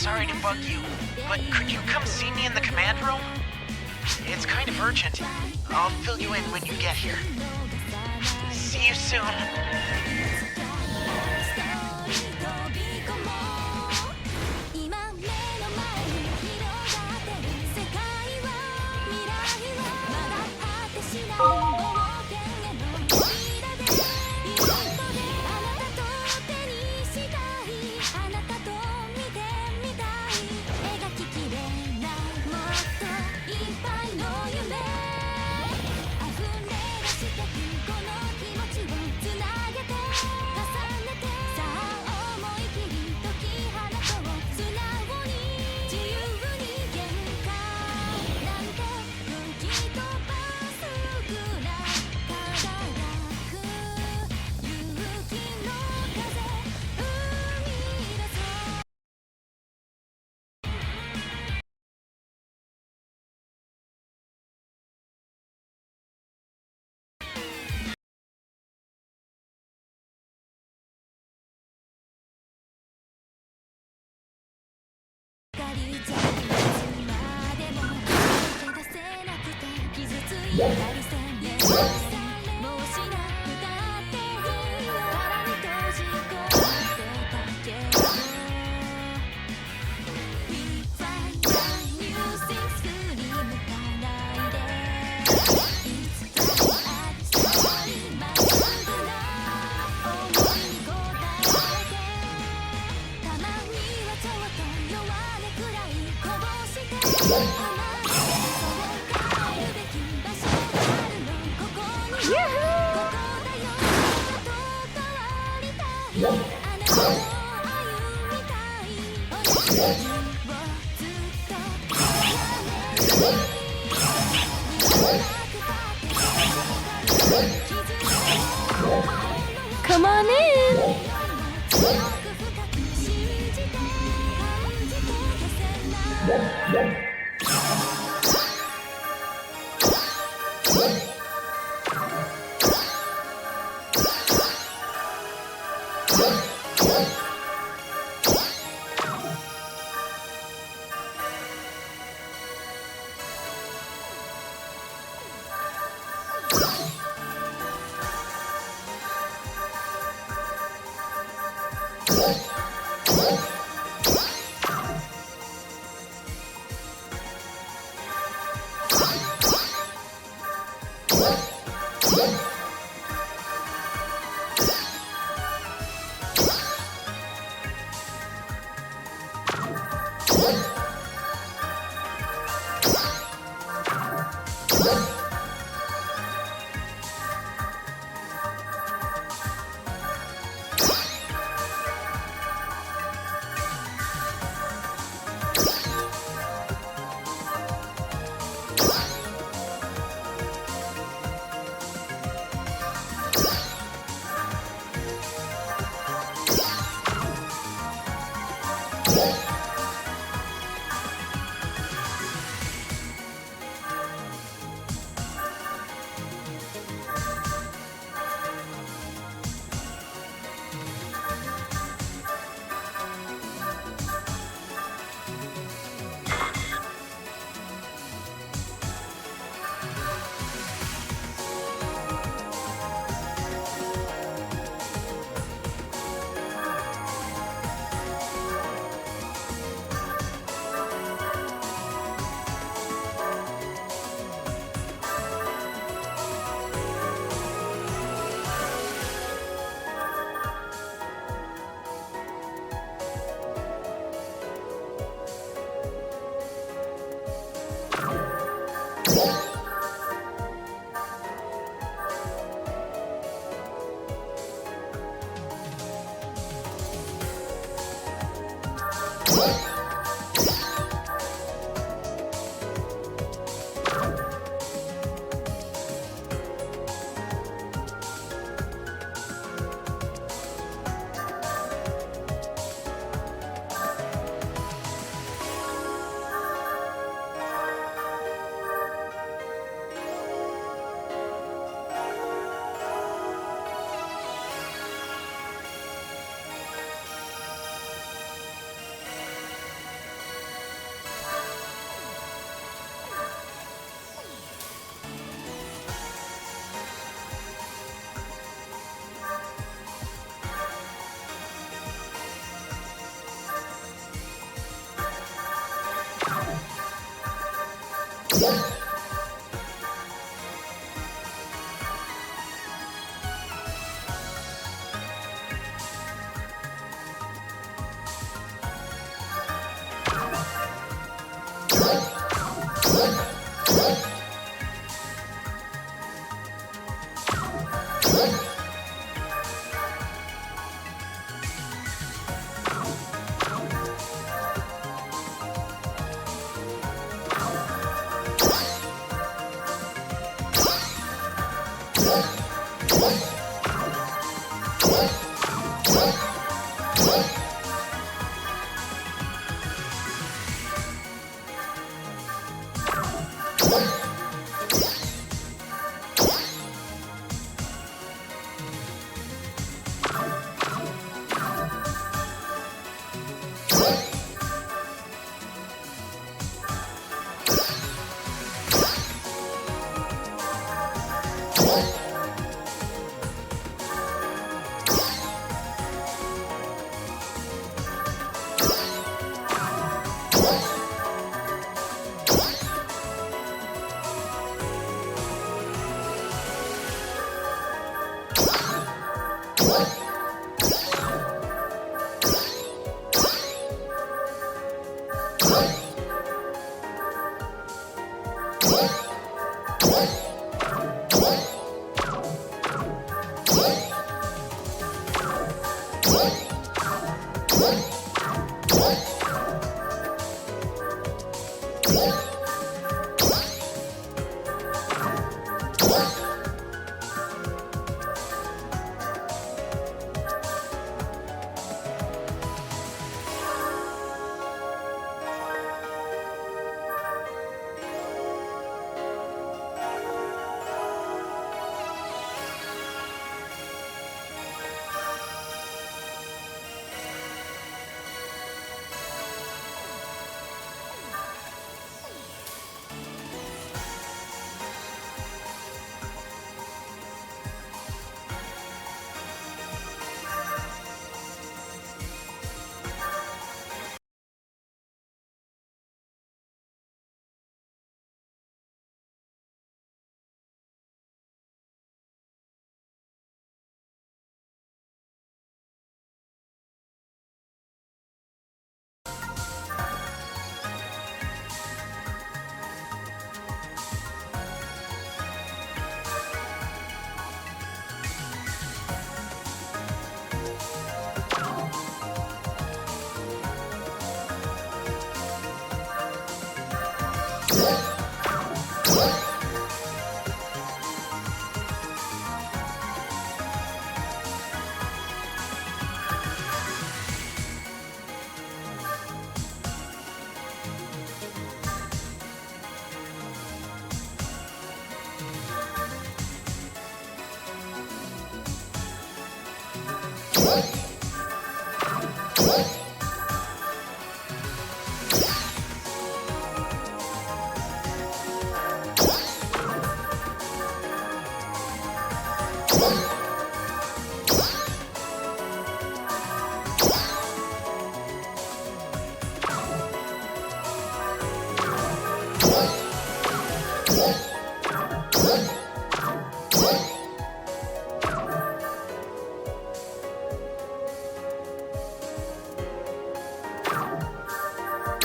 Sorry to bug you, but could you come see me in the command room? It's kind of urgent. I'll fill you in when you get here. See you soon.「つなげて」Come on in.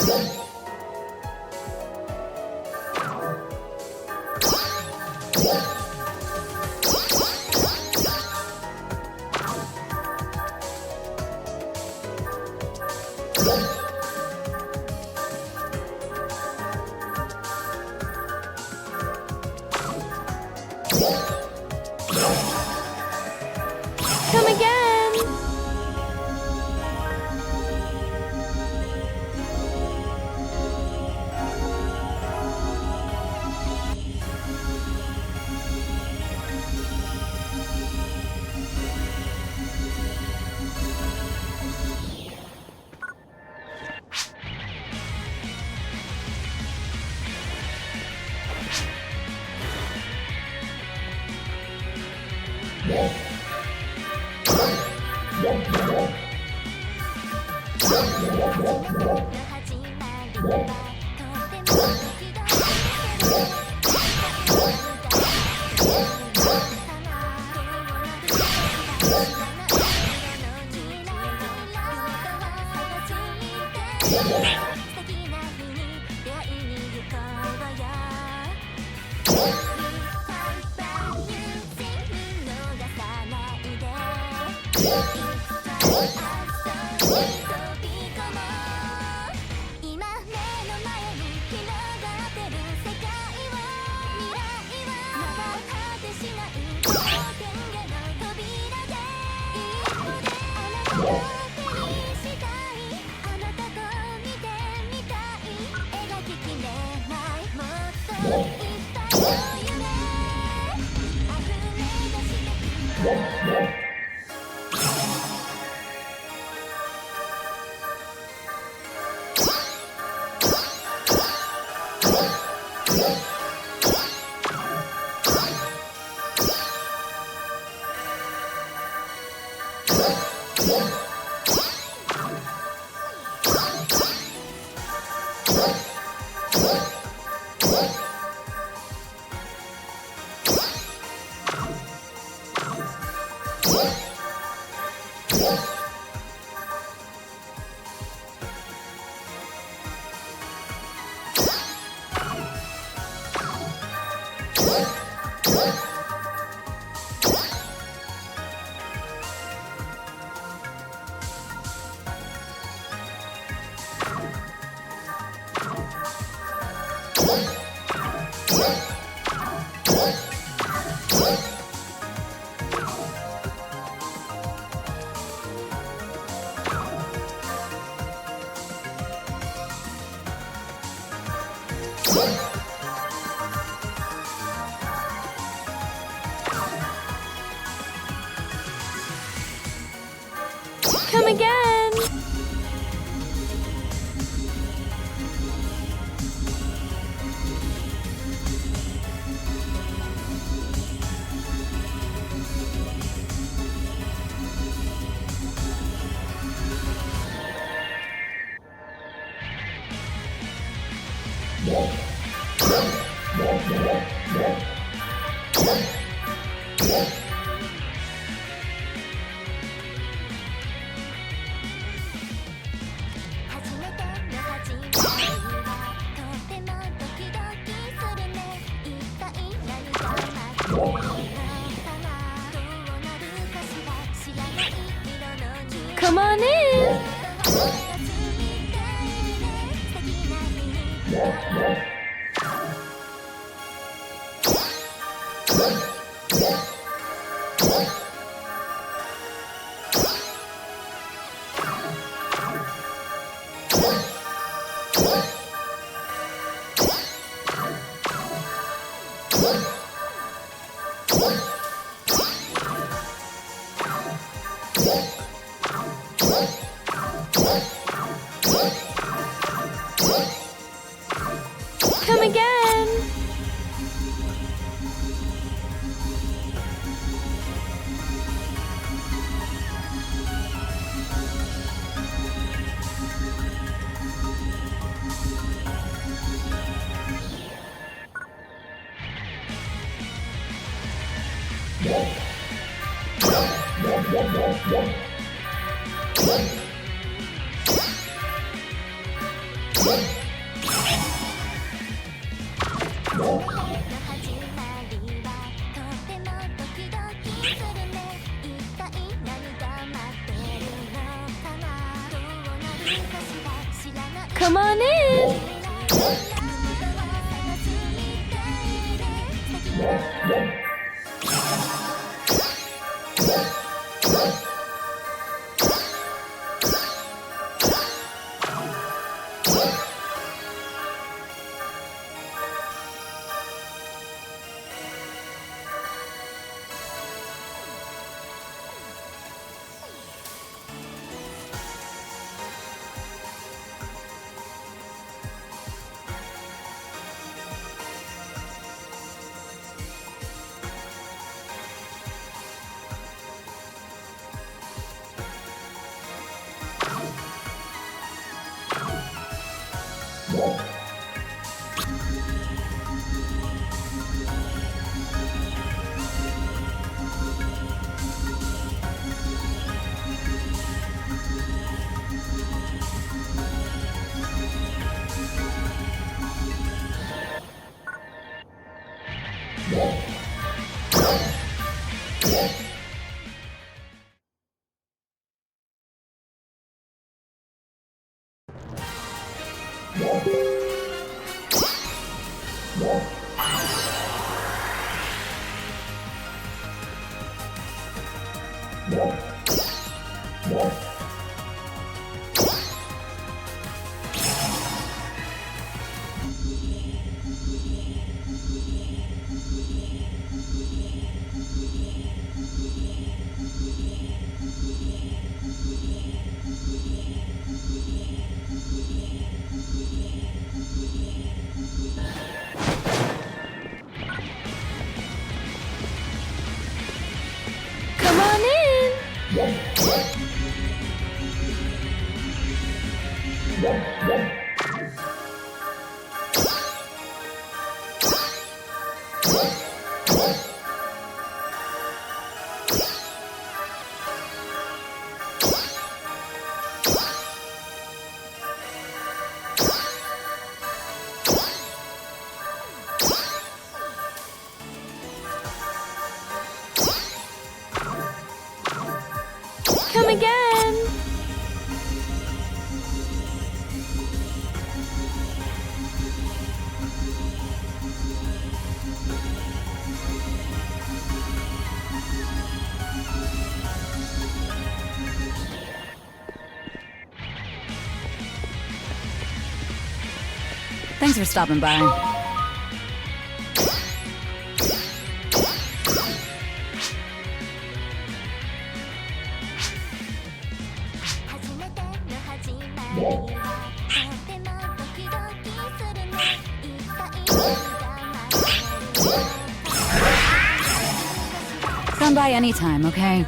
Come again. Come again. Come on in. Come again. Come on in. Come on in. Come again. Thanks for stopping by. Come by anytime, okay?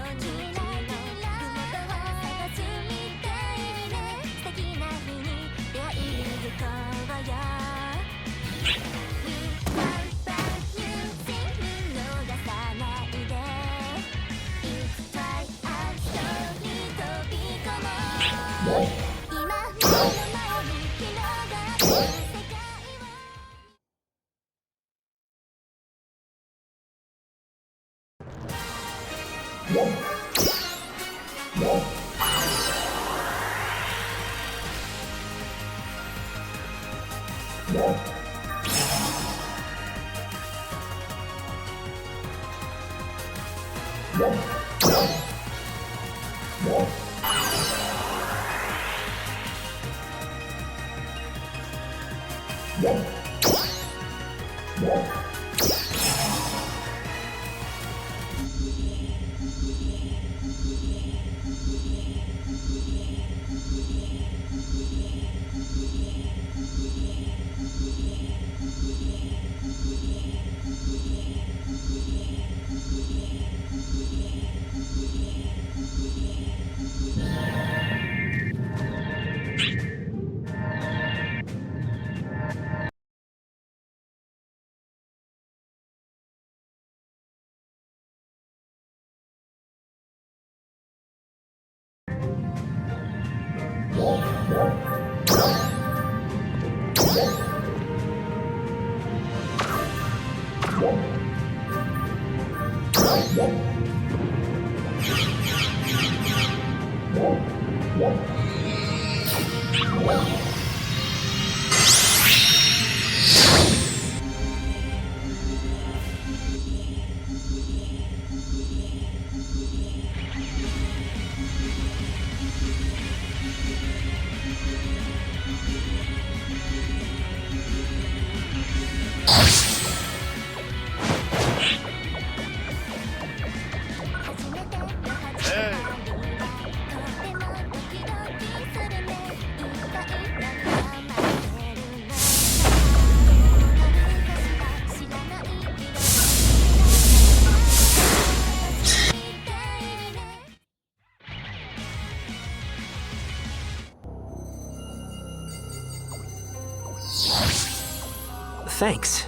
Thanks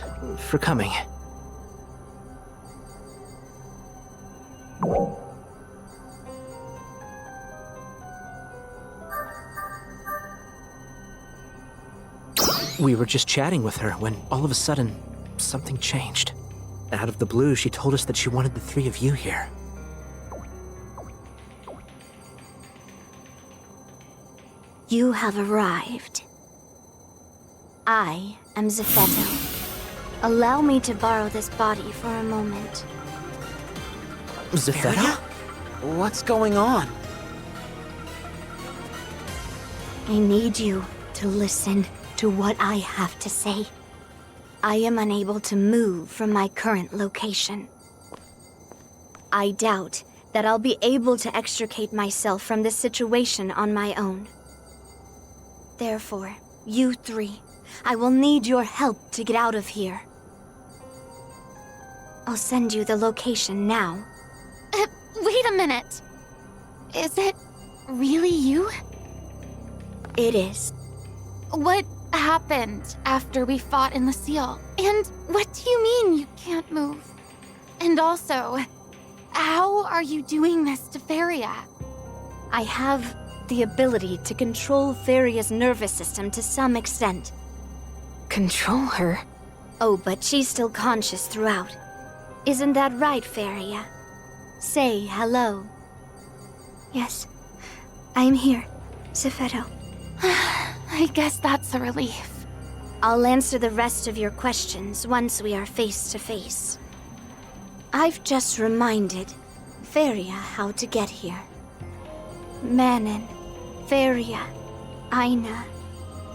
for coming. We were just chatting with her when all of a sudden, something changed. Out of the blue, she told us that she wanted the three of you here. You have arrived. I am Zephetto. Allow me to borrow this body for a moment. Zephetto? What's going on? I need you to listen to what I have to say. I am unable to move from my current location. I doubt that I'll be able to extricate myself from this situation on my own. Therefore, you three, I will need your help to get out of here. I'll send you the location now. Wait a minute. Is it really you? It is. What happened after we fought in the seal? And what do you mean you can't move? And also, how are you doing this to Feria? I have the ability to control Feria's nervous system to some extent. Control her? Oh, but she's still conscious throughout. Isn't that right, Feria? Say hello. Yes, I'm here, Zephetto. I guess that's a relief. I'll answer the rest of your questions once we are face to face. I've just reminded Feria how to get here. Manon, Feria, Aina,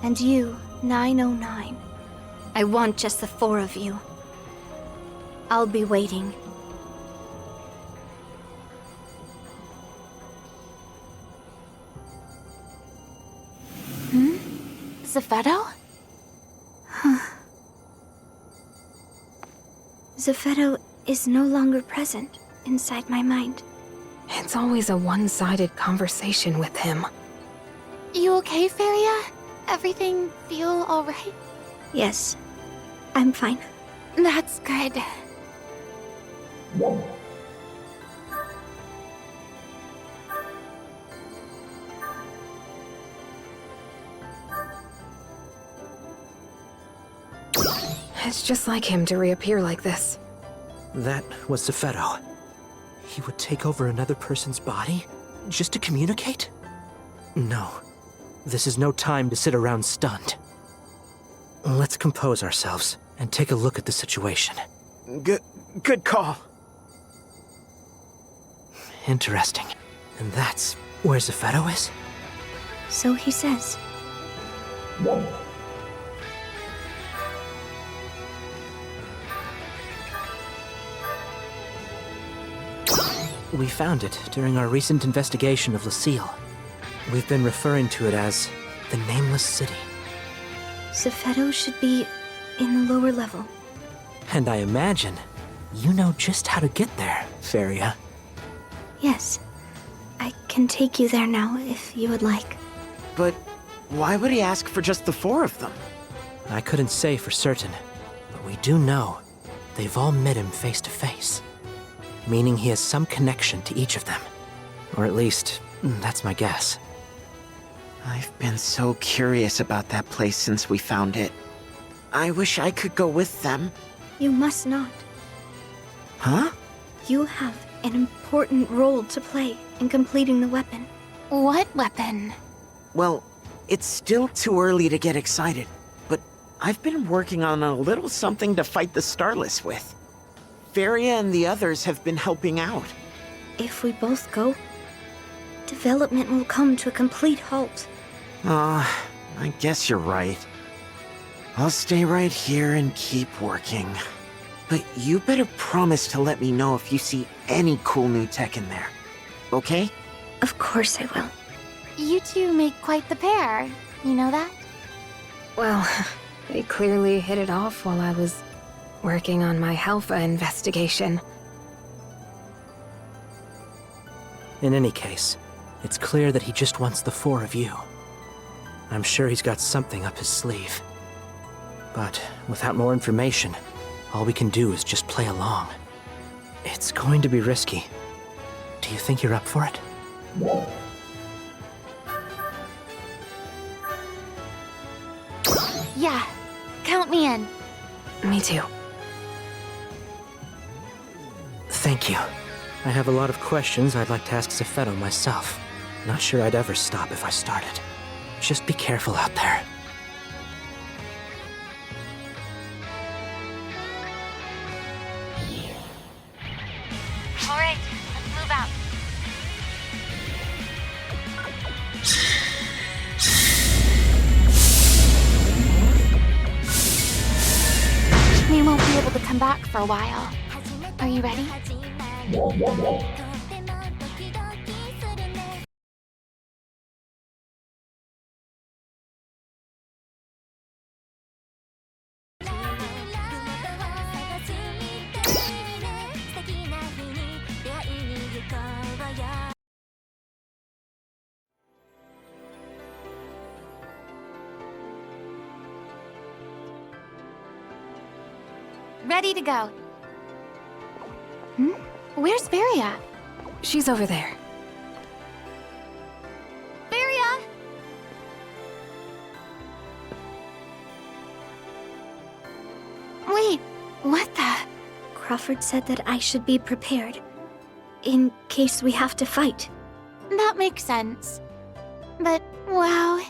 and you, 909. I want just the four of you. I'll be waiting. Zephetto? Zephetto is no longer present inside my mind. It's always a one-sided conversation with him. You okay, Feria? Everything feel alright? Yes, I'm fine. That's good. It's just like him to reappear like this. That was Zephetto. He would take over another person's body just to communicate? No. This is no time to sit around stunned. Let's compose ourselves and take a look at the situation. Good call. Interesting. And that's where Zephetto is? So he says. We found it during our recent investigation of Lucille. We've been referring to it as the Nameless City. Zephetto should be in the lower level. And I imagine you know just how to get there, Feria. Yes, I can take you there now if you would like. But why would he ask for just the four of them? I couldn't say for certain, but we do know they've all met him face to face. Meaning he has some connection to each of them. Or at least, that's my guess. I've been so curious about that place since we found it. I wish I could go with them. You must not. Huh? You have an important role to play in completing the weapon. What weapon? Well, it's still too early to get excited, but I've been working on a little something to fight the Starless with. Feria and the others have been helping out. If we both go, development will come to a complete halt. I guess you're right. I'll stay right here and keep working. But you better promise to let me know if you see any cool new tech in there. Okay? Of course I will. You two make quite the pair. You know that? Well, they clearly hit it off while I was working on my Alpha investigation. In any case, it's clear that he just wants the four of you. I'm sure he's got something up his sleeve. But without more information, all we can do is just play along. It's going to be risky. Do you think you're up for it? Yeah. Count me in. Me too. Thank you. I have a lot of questions I'd like to ask Zepheto myself. Not sure I'd ever stop if I started. Just be careful out there. All right, let's move out. We won't be able to come back for a while. Are you ready? Ready to go. Where's Feria? She's over there. Feria! Wait, what the? Crawford said that I should be prepared, in case we have to fight. That makes sense. But, wow.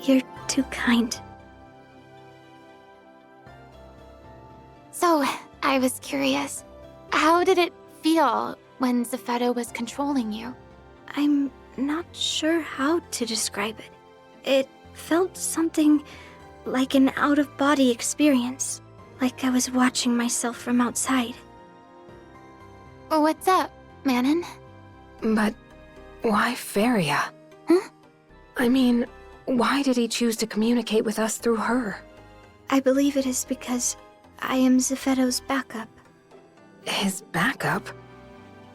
You're too kind. So, I was curious. How did it feel when Zepheto was controlling you? I'm not sure how to describe it. It felt something like an out-of-body experience, like I was watching myself from outside. What's up, Manon? But why Feria? Huh? I mean, why did he choose to communicate with us through her? I believe it is because I am Zefeto's backup. His backup?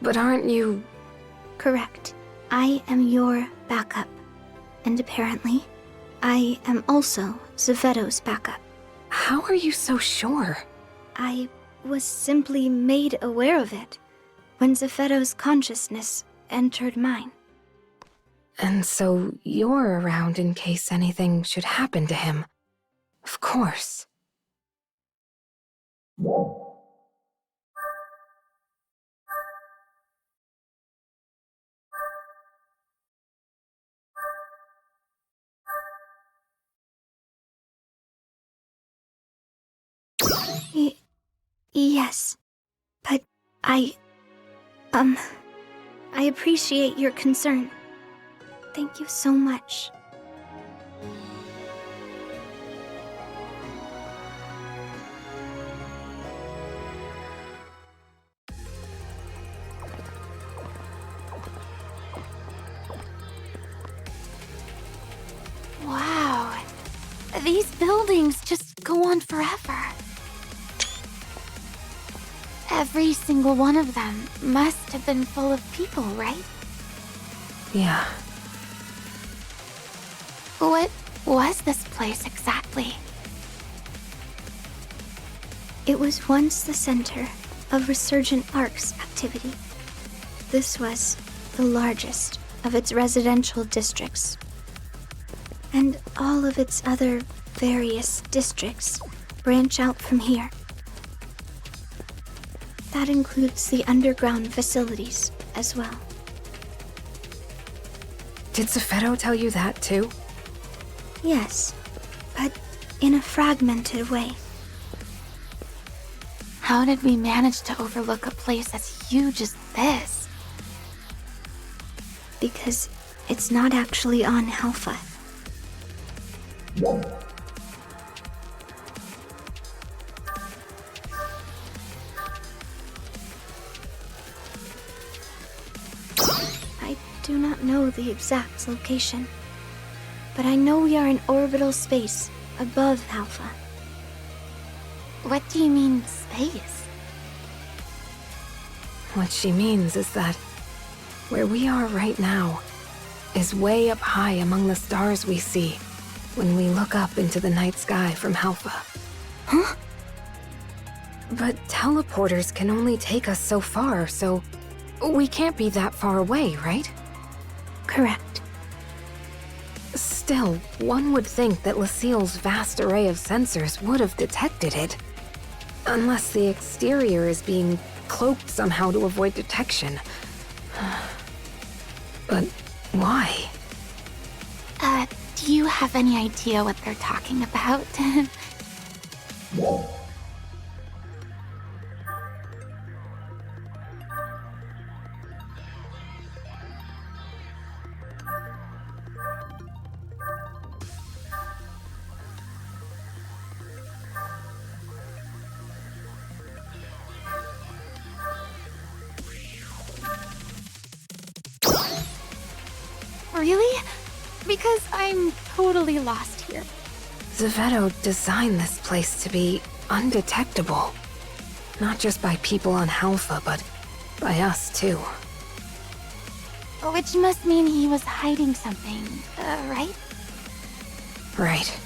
But aren't you... Correct. I am your backup. And apparently, I am also Zefeto's backup. How are you so sure? I was simply made aware of it when Zefeto's consciousness entered mine. And so you're around in case anything should happen to him. Of course. Yes, but I appreciate your concern. Thank you so much. Wow. These buildings just go on forever. Every single one of them must have been full of people, right? Yeah. What was this place exactly? It was once the center of resurgent arcs activity. This was the largest of its residential districts. And all of its other various districts branch out from here. That includes the underground facilities as well. Did Zephedo tell you that too? Yes, but in a fragmented way. How did we manage to overlook a place as huge as this? Because it's not actually on Alpha. I do not know the exact location, but I know we are in orbital space above Alpha. What do you mean, space? What she means is that where we are right now is way up high among the stars we see when we look up into the night sky from Alpha. Huh? But teleporters can only take us so far, so we can't be that far away, right? Correct. Still, one would think that Lucille's vast array of sensors would have detected it. Unless the exterior is being cloaked somehow to avoid detection. But why? Do you have any idea what they're talking about? Really? Because I'm totally lost here. Zephedo designed this place to be undetectable. Not just by people on Alpha, but by us too. Which must mean he was hiding something, right? Right.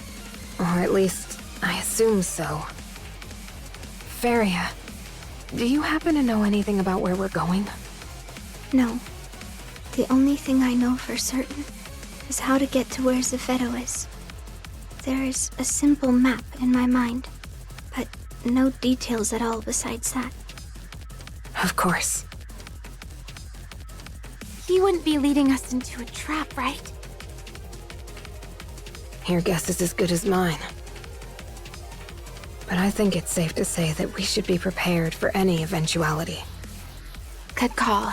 Or at least, I assume so. Feria, do you happen to know anything about where we're going? No. The only thing I know for certain is how to get to where Zephedo is. There is a simple map in my mind, but no details at all besides that. Of course. He wouldn't be leading us into a trap, right? Your guess is as good as mine. But I think it's safe to say that we should be prepared for any eventuality. Good call.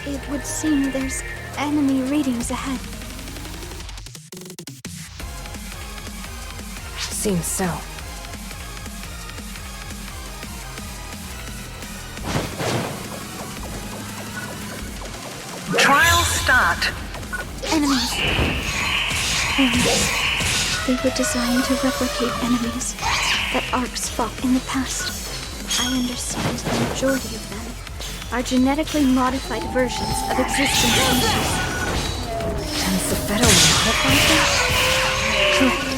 It would seem there's enemy readings ahead. Seems so. Trial start. Enemies. They were designed to replicate enemies that Arcs fought in the past. I understand the majority of them are genetically modified versions of existing species. And Zephedo modified them? Correct.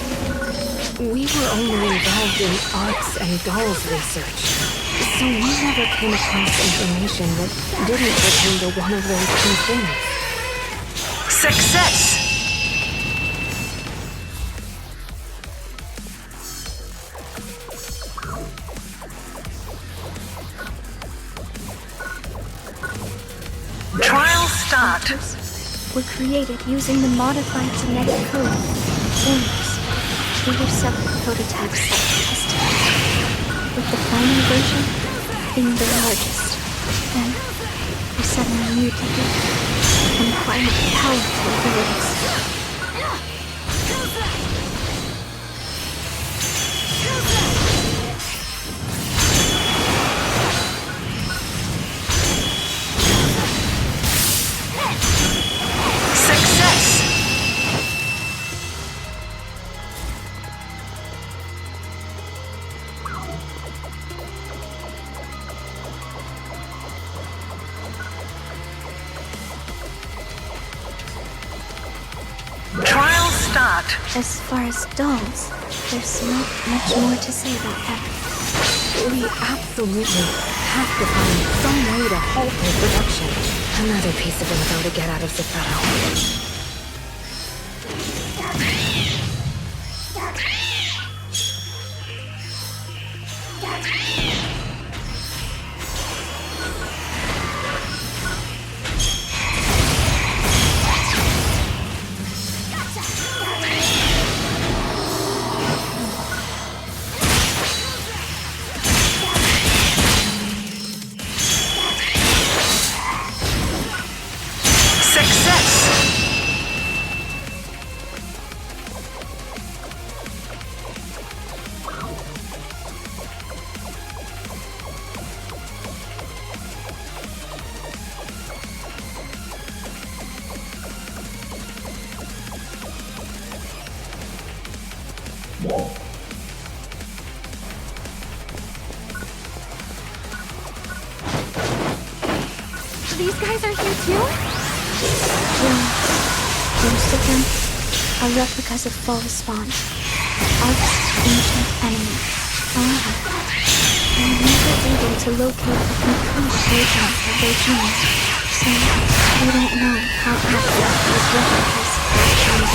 We were only involved in arts and dolls research, so we never came across information that didn't pertain to one of those two things. Success! Trial start. Were created using the modified genetic code, Xenos. They were separate prototypes that were tested, with the final version being the largest. Then, they suddenly mutated and acquired powerful abilities. start. As far as dolls, there's not much more to say about them. We absolutely have to find some way to halt their production. Another piece of info to get out of Zephyro. These guys are here too? Most of them are replicas of Fall Spawn, Ark's ancient enemy. However, they were never able to locate a complete version of their genes, so we don't know how active these replicas turns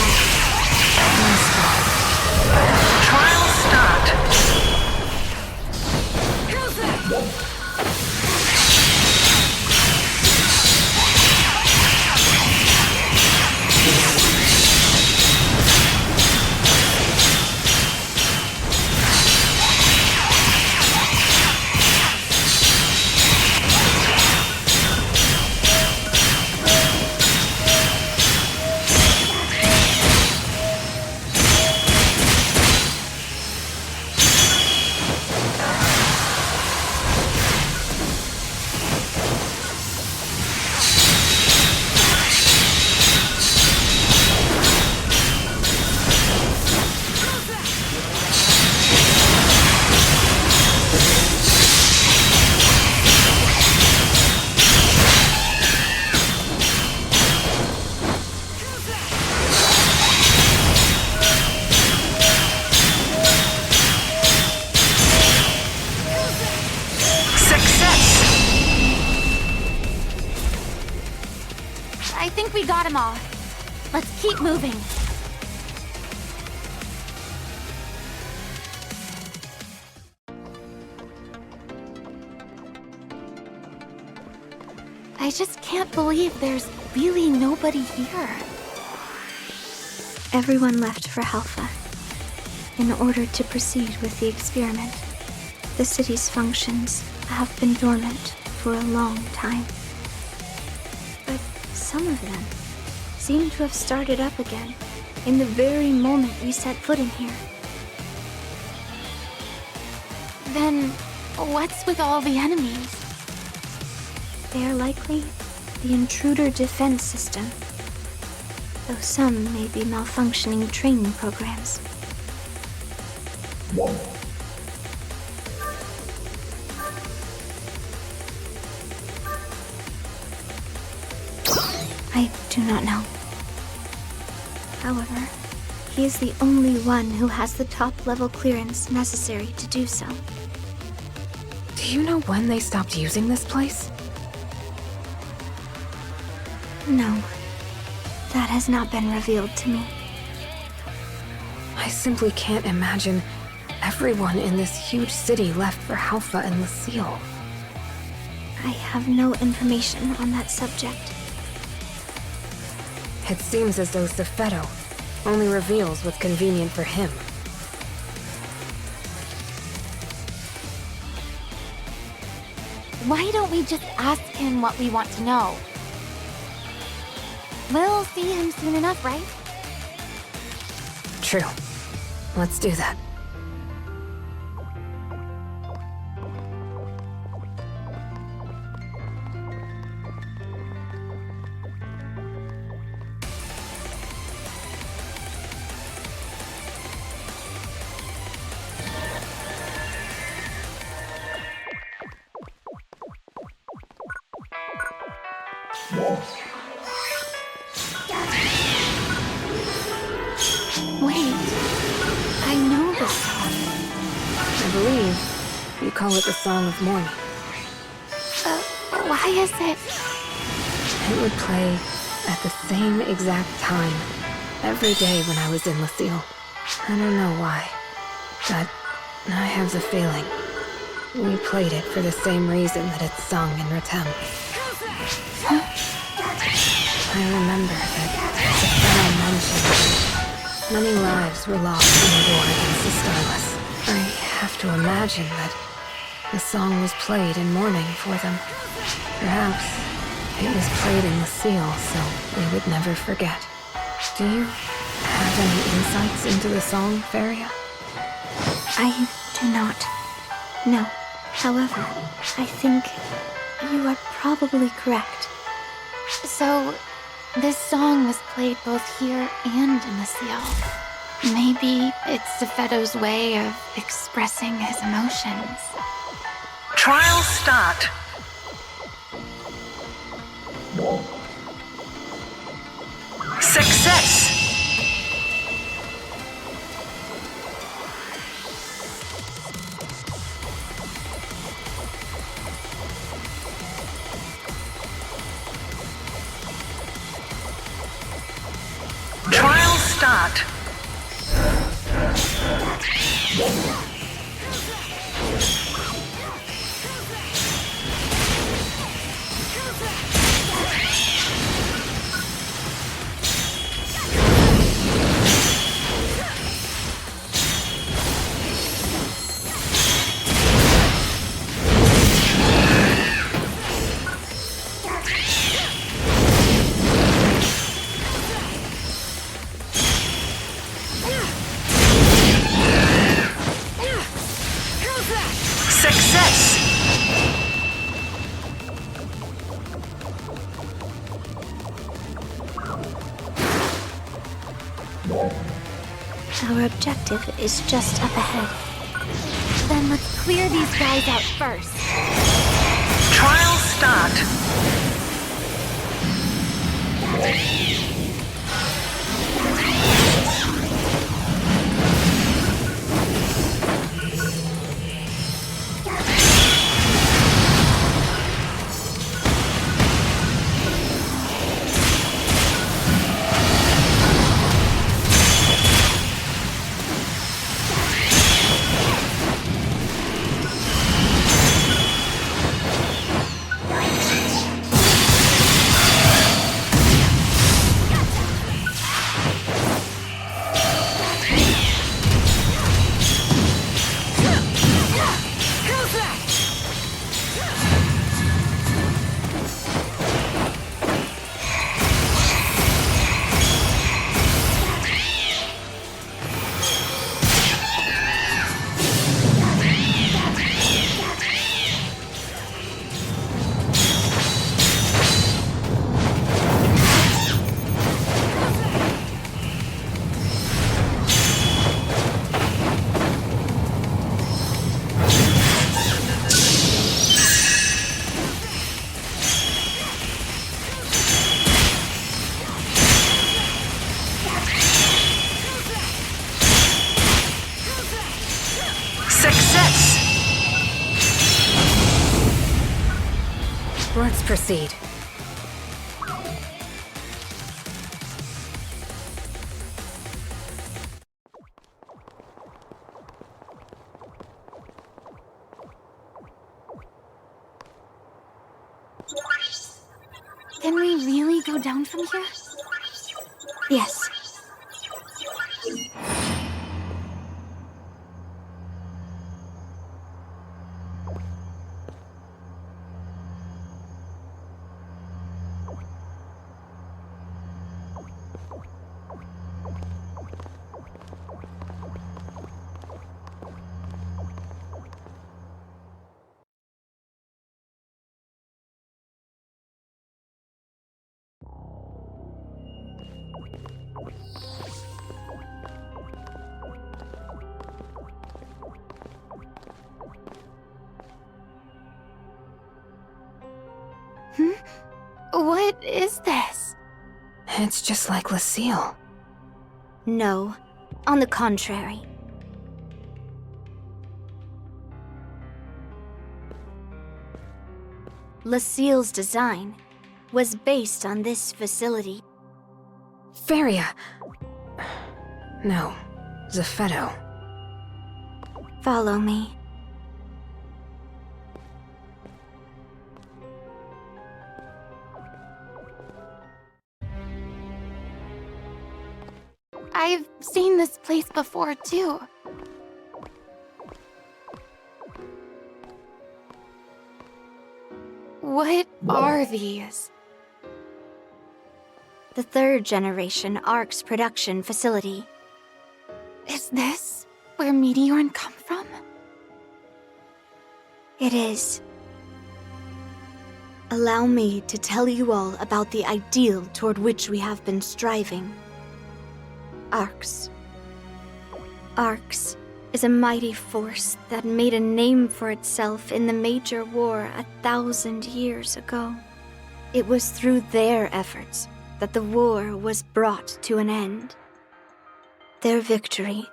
out. Trial start. I think we got them all. Let's keep moving. I just can't believe there's really nobody here. Everyone left for Halpha in order to proceed with the experiment. The city's functions have been dormant for a long time. But some of them seem to have started up again in the very moment we set foot in here. Then, what's with all the enemies? They are likely the intruder defense system, though some may be malfunctioning training programs. I do not know. However, he is the only one who has the top-level clearance necessary to do so. Do you know when they stopped using this place? No, that has not been revealed to me. I simply can't imagine everyone in this huge city left for Halpha and Lucille. I have no information on that subject. It seems as though Zephyro only reveals what's convenient for him. Why don't we just ask him what we want to know? We'll see him soon enough, right? True. Let's do that. believe you call it the Song of Morning. Why is it? It would play at the same exact time every day when I was in Lucille. I don't know why, but I have the feeling we played it for the same reason that it's sung in Ratem. I remember that Safena mentioned many lives were lost in the war against the Starless. I have to imagine that the song was played in mourning for them. Perhaps it was played in Lucille so we would never forget. Do you have any insights into the song, Feria? I do not. No. However, I think you are probably correct. So, this song was played both here and in the seal. Maybe it's Zephedo's way of expressing his emotions. Trial start. Success! Trial start. Success! Our objective is just up ahead. Then let's clear these guys out first. Trial start. Success! Let's proceed. Can we really go down from here? Yes. What is this? It's just like Lucille. No. On the contrary. Lucille's design was based on this facility. Feria. No, Zeffetto. Follow me. I've seen this place before, too. What are these? The third generation ARC's production facility. Is this where Meteorn come from? It is. Allow me to tell you all about the ideal toward which we have been striving. ARCs. ARCs is a mighty force that made a name for itself in the major war 1,000 years ago. It was through their efforts that the war was brought to an end. Their victory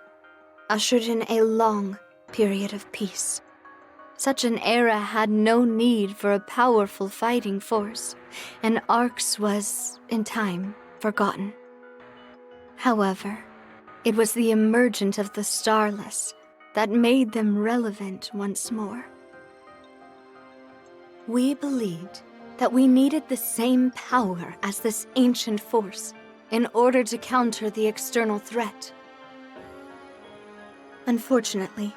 ushered in a long period of peace. Such an era had no need for a powerful fighting force, and ARCs was, in time, forgotten. However, it was the emergence of the Starless that made them relevant once more. We believed that we needed the same power as this ancient force in order to counter the external threat. Unfortunately,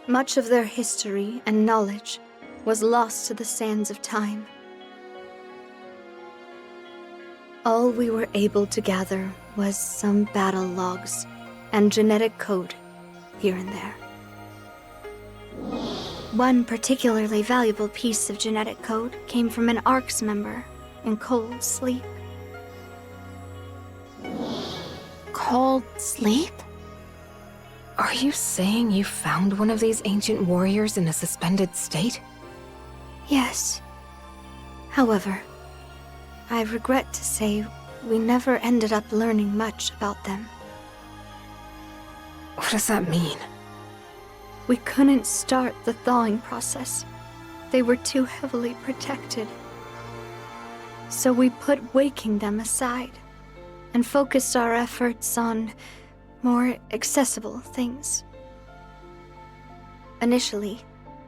much of their history and knowledge was lost to the sands of time. All we were able to gather was some battle logs and genetic code here and there. One particularly valuable piece of genetic code came from an ARCS member in cold sleep. Cold sleep? Are you saying you found one of these ancient warriors in a suspended state? Yes. However, I regret to say we never ended up learning much about them. What does that mean? We couldn't start the thawing process. They were too heavily protected. So we put waking them aside and focused our efforts on more accessible things. Initially,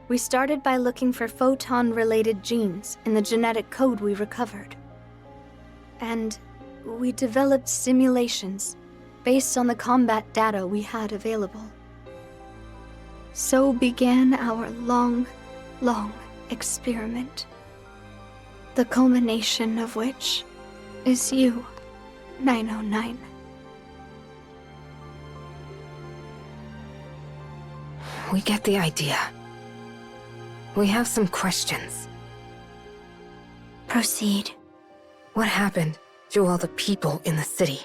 we started by looking for photon-related genes in the genetic code we recovered. And we developed simulations based on the combat data we had available. So began our long, long experiment. The culmination of which is you, 909. We get the idea. We have some questions. Proceed. What happened to all the people in the city?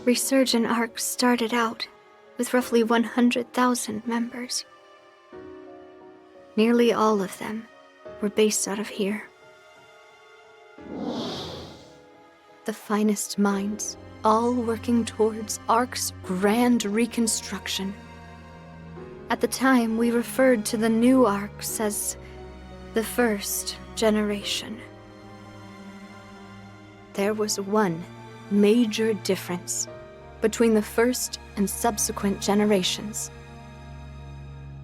Resurgent ARC started out with roughly 100,000 members. Nearly all of them were based out of here. The finest minds, all working towards ARC's grand reconstruction. At the time, we referred to the new ARCs as the first generation. There was one major difference between the first and subsequent generations.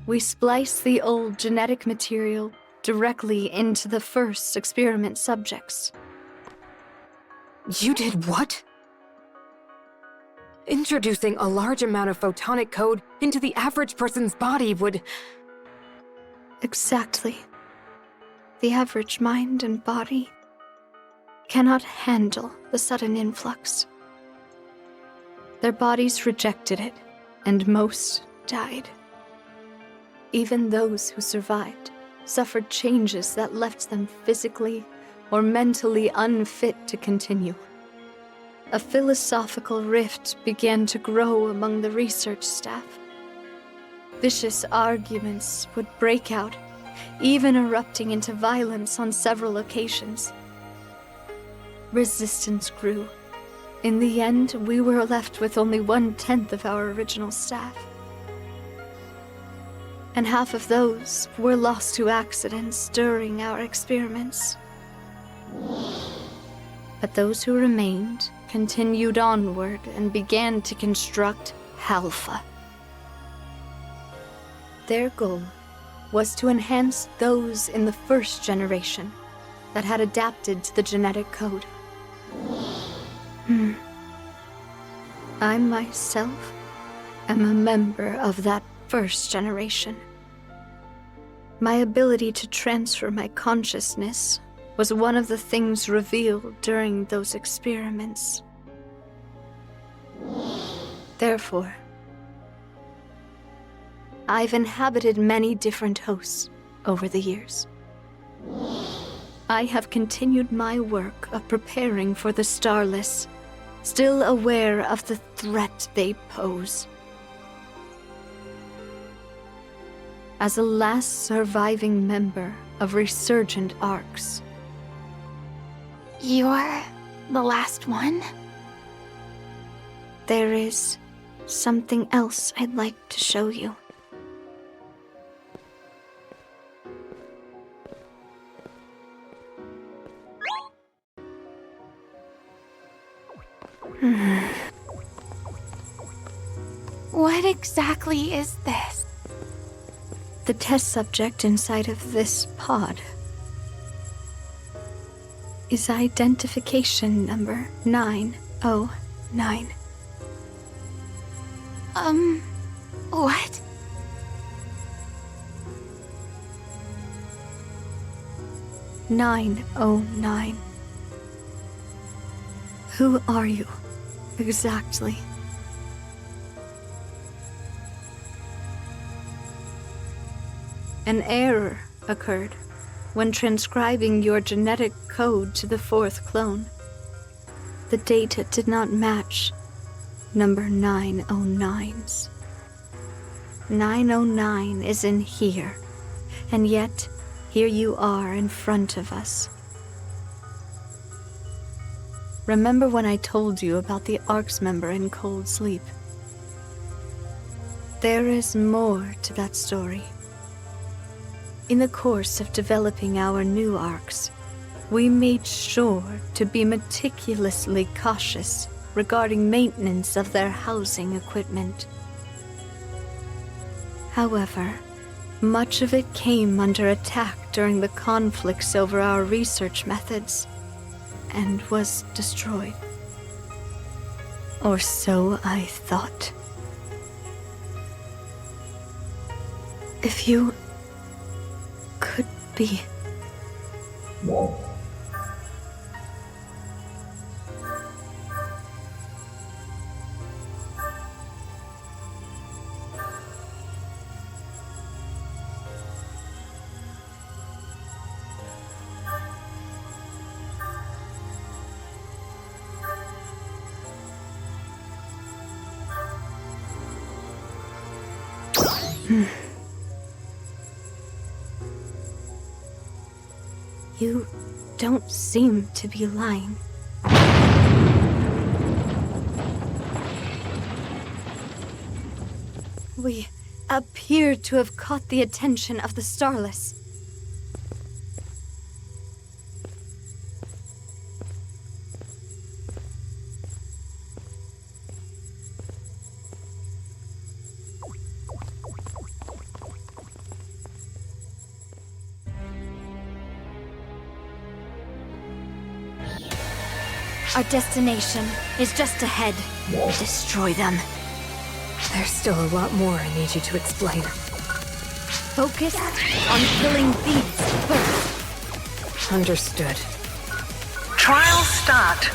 We spliced the old genetic material directly into the first experiment subjects. You did what? Introducing a large amount of photonic code into the average person's body would... Exactly. The average mind and body cannot handle the sudden influx. Their bodies rejected it, and most died. Even those who survived suffered changes that left them physically or mentally unfit to continue. A philosophical rift began to grow among the research staff. Vicious arguments would break out, even erupting into violence on several occasions. Resistance grew. In the end, we were left with only 1/10 of our original staff. and half of those were lost to accidents during our experiments. But those who remained continued onward and began to construct Alpha. Their goal was to enhance those in the first generation that had adapted to the genetic code. I myself am a member of that first generation. My ability to transfer my consciousness was one of the things revealed during those experiments. Therefore, I've inhabited many different hosts over the years. I have continued my work of preparing for the Starless, still aware of the threat they pose. As a last surviving member of resurgent arcs. You're the last one? There is something else I'd like to show you. What exactly is this? The test subject inside of this pod is identification number 909. What? "909. Who are you, exactly? An error occurred when transcribing your genetic code to the fourth clone. The data did not match number 909's. 909 is in here, and yet here you are in front of us. Remember when I told you about the ARC's member in Cold Sleep? There is more to that story. In the course of developing our new ARCs, we made sure to be meticulously cautious regarding maintenance of their housing equipment. However, much of it came under attack during the conflicts over our research methods, and was destroyed. Or so I thought. If you could be... You don't seem to be lying. We appear to have caught the attention of the Starless. Our destination is just ahead. Destroy them. There's still a lot more I need you to explain. Focus on killing these first. Understood. Trial start.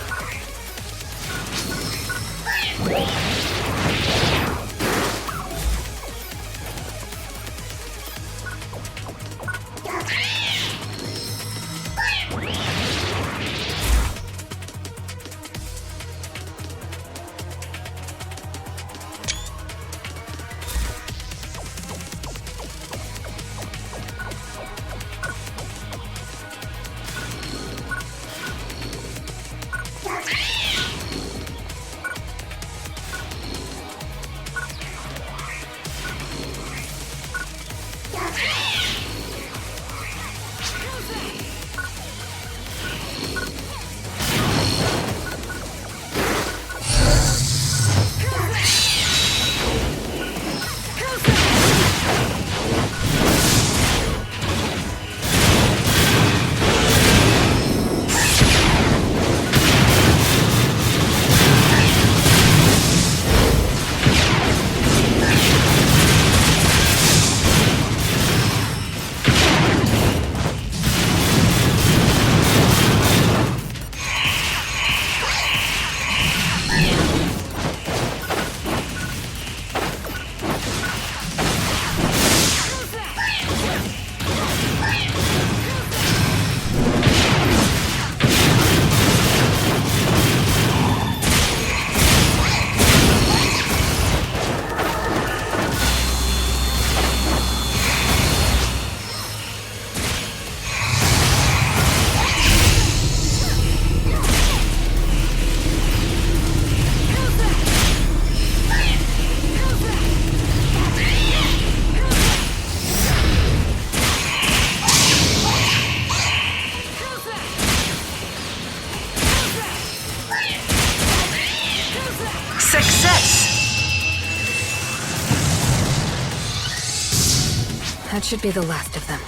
That should be the last of them.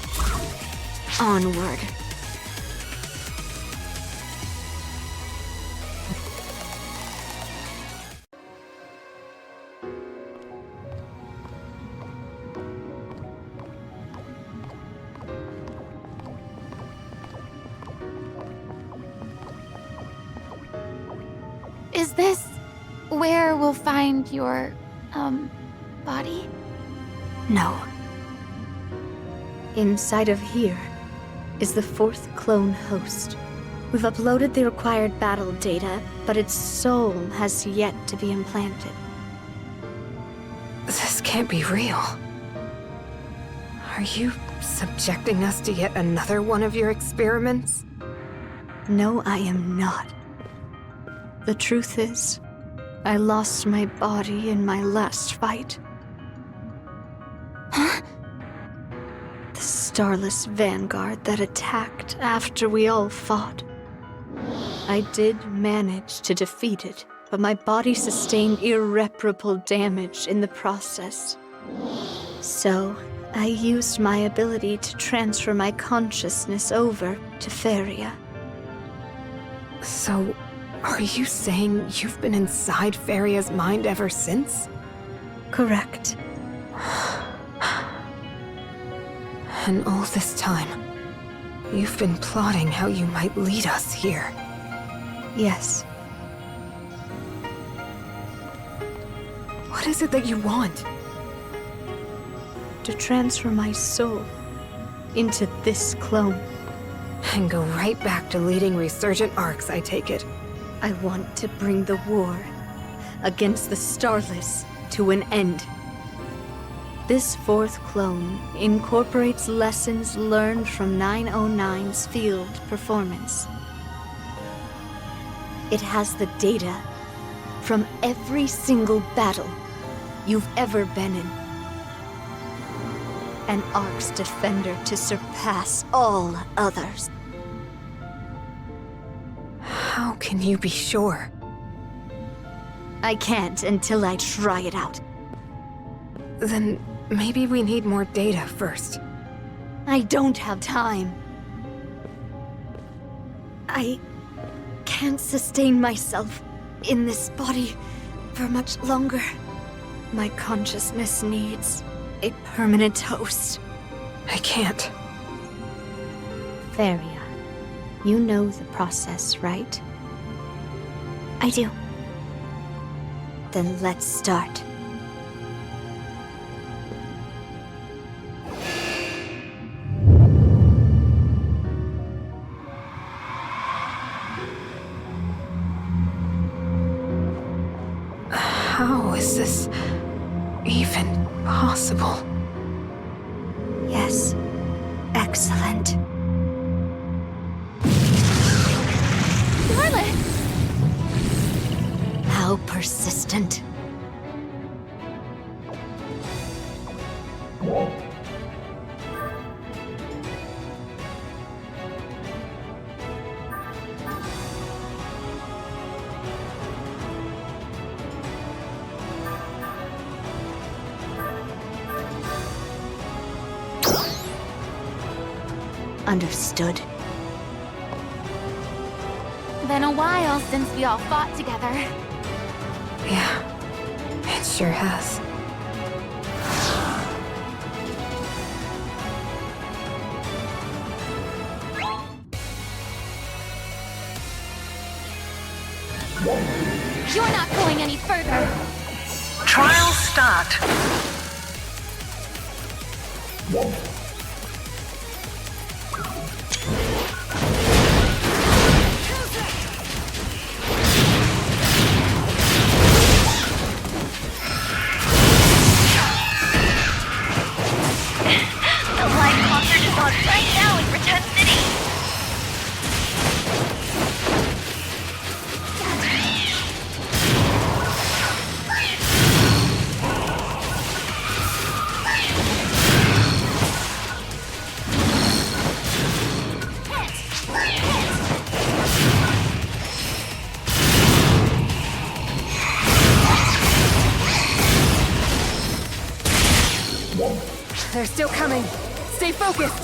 Onward. Is this where we'll find your, body? No. Inside of here is the fourth clone host. We've uploaded the required battle data, but its soul has yet to be implanted. This can't be real. Are you subjecting us to yet another one of your experiments? No, I am not. The truth is, I lost my body in my last fight. Huh? The Starless Vanguard that attacked after we all fought. I did manage to defeat it, but my body sustained irreparable damage in the process. So, I used my ability to transfer my consciousness over to Feria. So, are you saying you've been inside Feria's mind ever since? Correct. And all this time, you've been plotting how you might lead us here. Yes. What is it that you want? To transfer my soul into this clone. And go right back to leading resurgent arcs, I take it. I want to bring the war against the Starless to an end. This fourth clone incorporates lessons learned from 909's field performance. It has the data from every single battle you've ever been in. An Ark's defender to surpass all others. How can you be sure? I can't until I try it out. Then maybe we need more data first. I don't have time. I can't sustain myself in this body for much longer. My consciousness needs a permanent host. I can't. Feria, you know the process, right? I do. Then let's start. How is this even possible? Yes. Excellent. Scarlet! How persistent. Understood. Been a while since we all fought together. Yeah, it sure has. You're not going any further. Trial start. The live concert is on right now in Pretend City. They're still coming. Stay focused.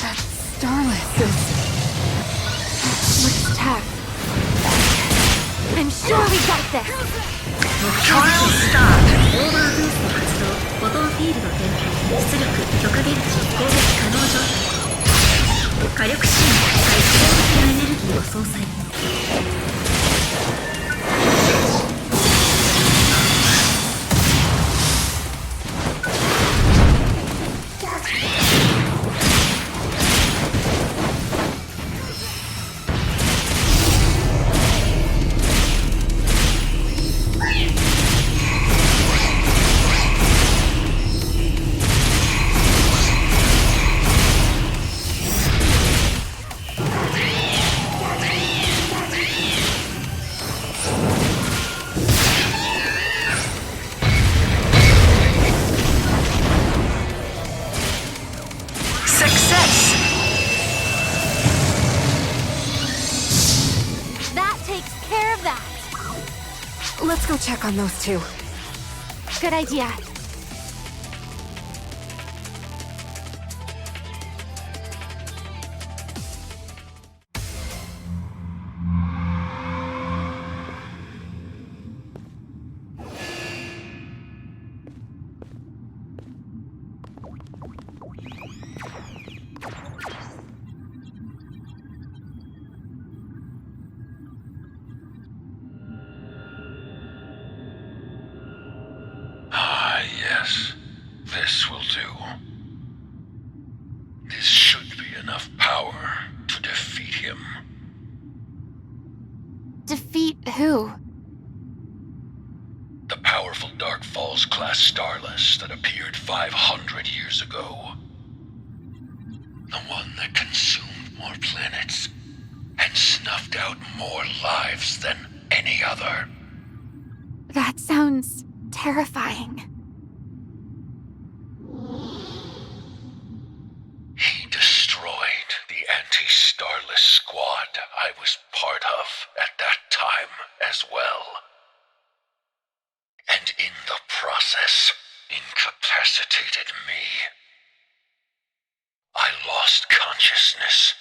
That Starless is... looks tough. I'm sure we got this! Trial start. オーバーブースト発動。フォトンフィールド展開。出力許可電池攻撃可能状態。火力シーン再生的なエネルギーを相殺。Success. That takes care of that! Let's go check on those two. Good idea. Ah, yes. This will do. This should be enough power to defeat him. Defeat who? The powerful Dark Falls class Starless that appeared 500 years ago. The one that consumed more planets and snuffed out more lives than any other. That sounds terrifying. He destroyed the anti-Starless squad I was part of at that time as well. And in the process, incapacitated me. I lost consciousness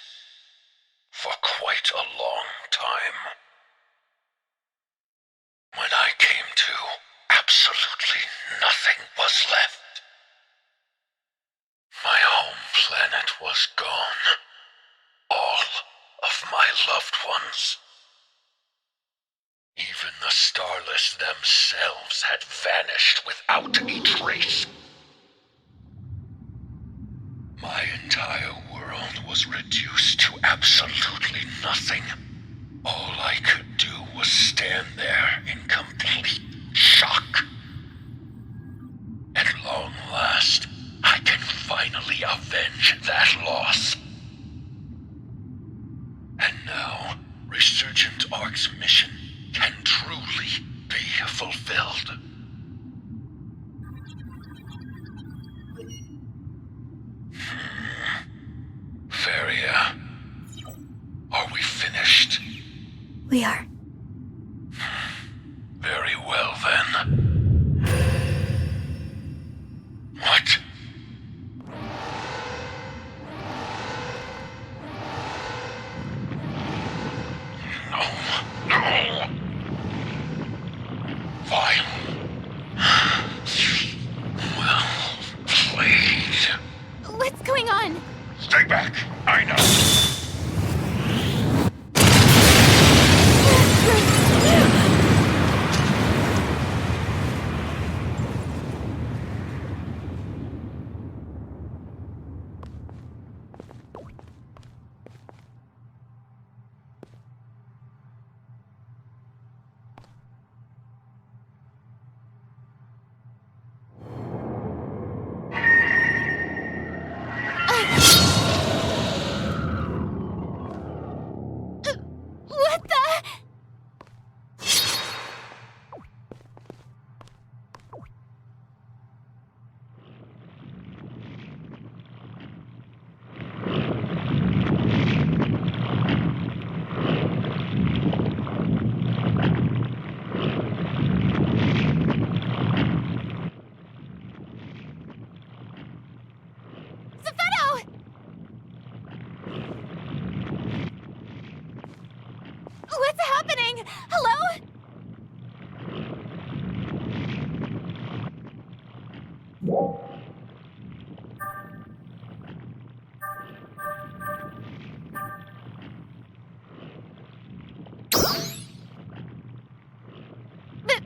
for quite a long time. When I came to, absolutely nothing was left. My home planet was gone. All of my loved ones. Even the Starless themselves had vanished without a trace. My entire world was reduced to absolutely nothing. All I could do was stand there in complete shock. At long last, I can finally finally avenge that loss. And now, Resurgent Ark's mission can truly be fulfilled. Feria, are we finished? We are. Very well, then. What? No. Fine. Well played. What's going on? Stay back. I know. What the? Zephetto! What's happening? Hello? But...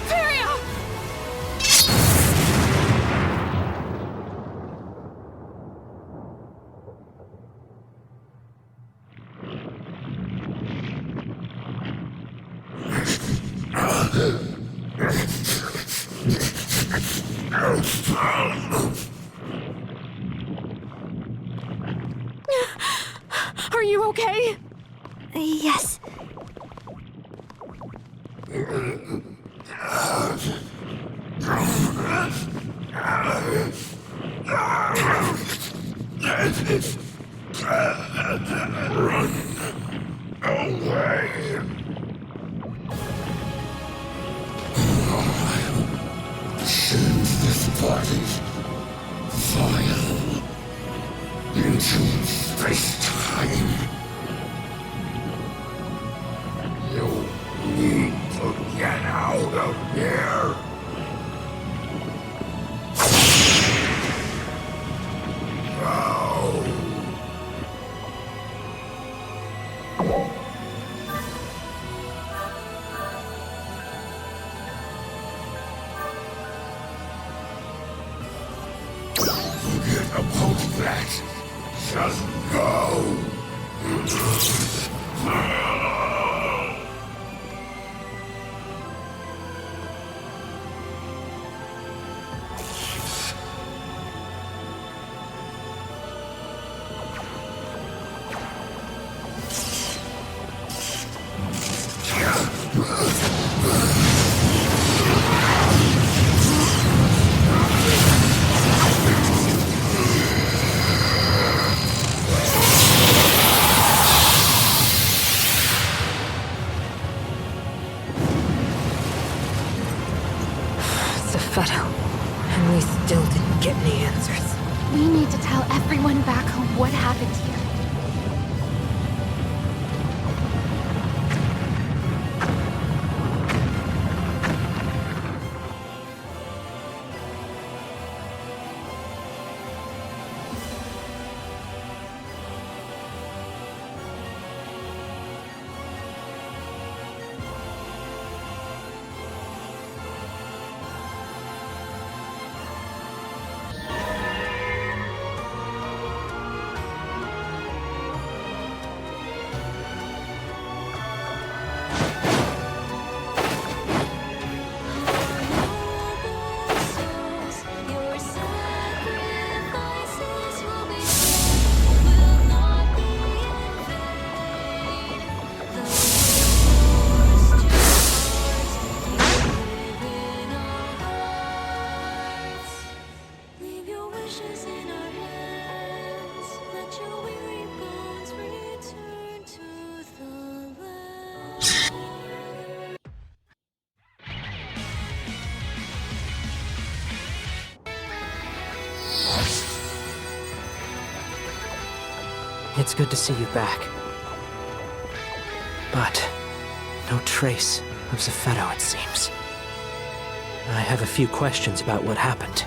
Feria! Are you okay? Yes. Send this body vile into space-time. You need to get out of here. Now. Forget about that. Just go. Zephetto. And we still didn't get any answers. We need to tell everyone back home what happened here. It's good to see you back. But no trace of Zepheto, it seems. I have a few questions about what happened.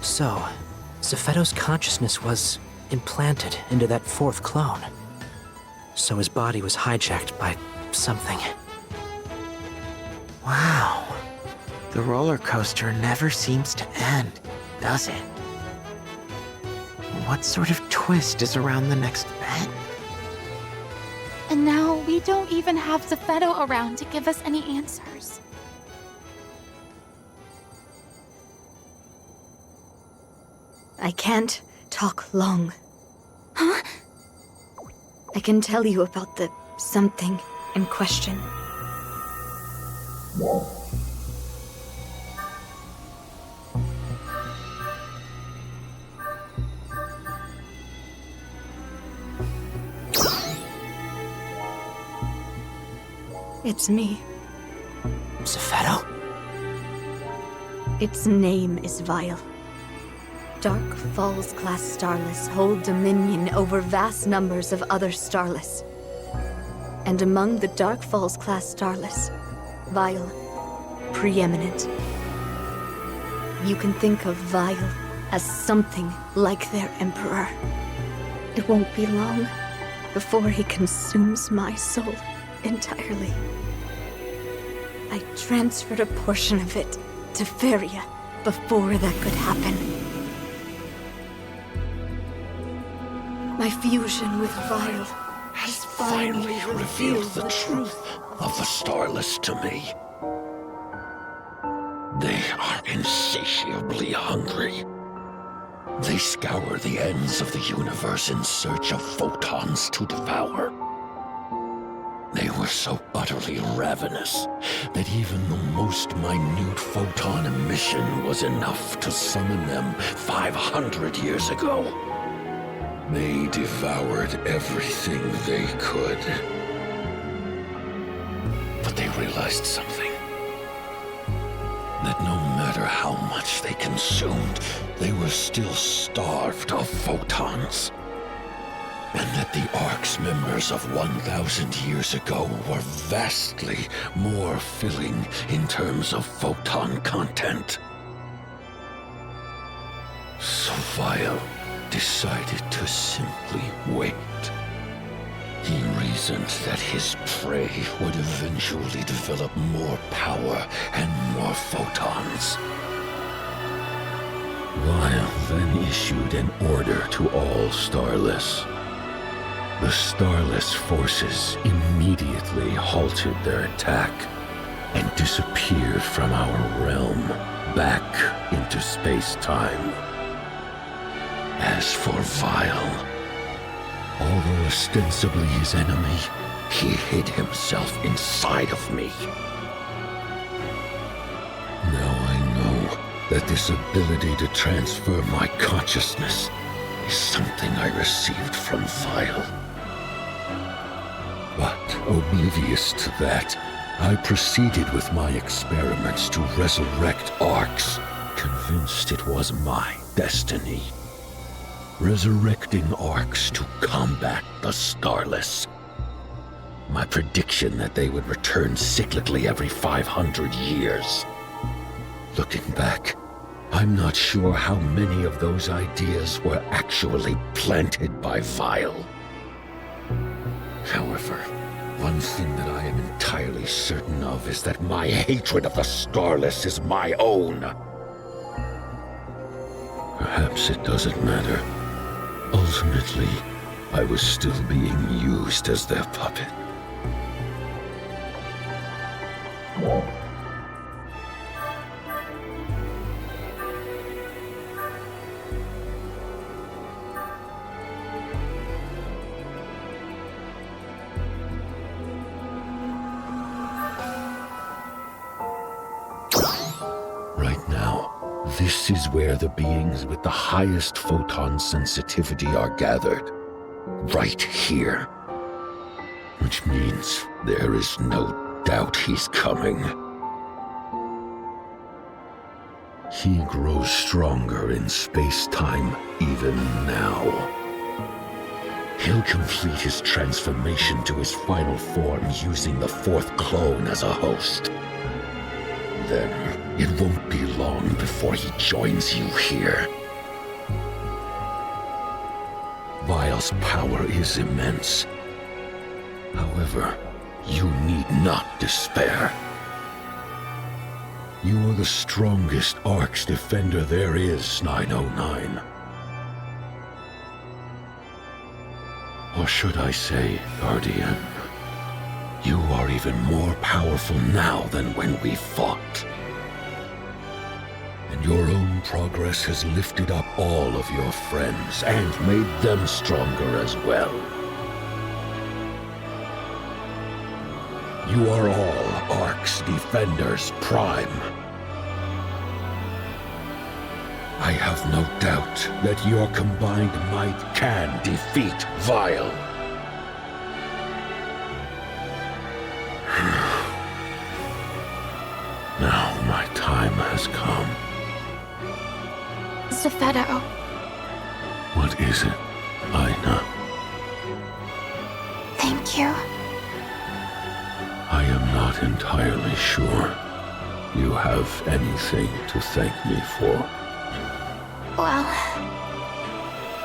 So, Zepheto's consciousness was implanted into that fourth clone. So his body was hijacked by something. Wow. The roller coaster never seems to end, does it? What sort of twist is around the next bend? And now we don't even have Zepheto around to give us any answers. I can't talk long. Huh? I can tell you about the something in question. It's me. Zepheto? Its name is Vile. Dark Falls class Starless hold dominion over vast numbers of other Starless. And among the Dark Falls class Starless, Vile, preeminent. You can think of Vile as something like their Emperor. It won't be long before he consumes my soul entirely. I transferred a portion of it to Feria before that could happen. My fusion with Vile has finally revealed the truth of the Starless to me. They are insatiably hungry. They scour the ends of the universe in search of photons to devour. They were so utterly ravenous that even the most minute photon emission was enough to summon them 500 years ago. They devoured everything they could. But they realized something. That no matter how much they consumed, they were still starved of photons. And that the Ark's members of 1,000 years ago were vastly more filling in terms of photon content. So Vile decided to simply wait. He reasoned that his prey would eventually develop more power and more photons. Vile then issued an order to all Starless. The Starless forces immediately halted their attack and disappeared from our realm back into space-time. As for Vile, although ostensibly his enemy, he hid himself inside of me. Now I know that this ability to transfer my consciousness is something I received from Vile. But oblivious to that, I proceeded with my experiments to resurrect Arks, convinced it was my destiny. Resurrecting Arks to combat the Starless. My prediction that they would return cyclically every 500 years. Looking back, I'm not sure how many of those ideas were actually planted by Vile. However, one thing that I am entirely certain of is that my hatred of the Starless is my own. Perhaps it doesn't matter. Ultimately, I was still being used as their puppet. Right now, this is where the beings with the highest photon sensitivity are gathered. Right here. Which means there is no doubt he's coming. He grows stronger in space-time even now. He'll complete his transformation to his final form using the fourth clone as a host. Then, it won't be long before he joins you here. Vile's power is immense. However, you need not despair. You are the strongest Ark's defender there is, 909. Or should I say, Guardian, you are even more powerful now than when we fought. And your own progress has lifted up all of your friends and made them stronger as well. You are all Ark's defenders prime. I have no doubt that your combined might can defeat Vile. Now my time has come. Zephedo. What is it, Aina? Thank you. I am not entirely sure you have anything to thank me for. Well,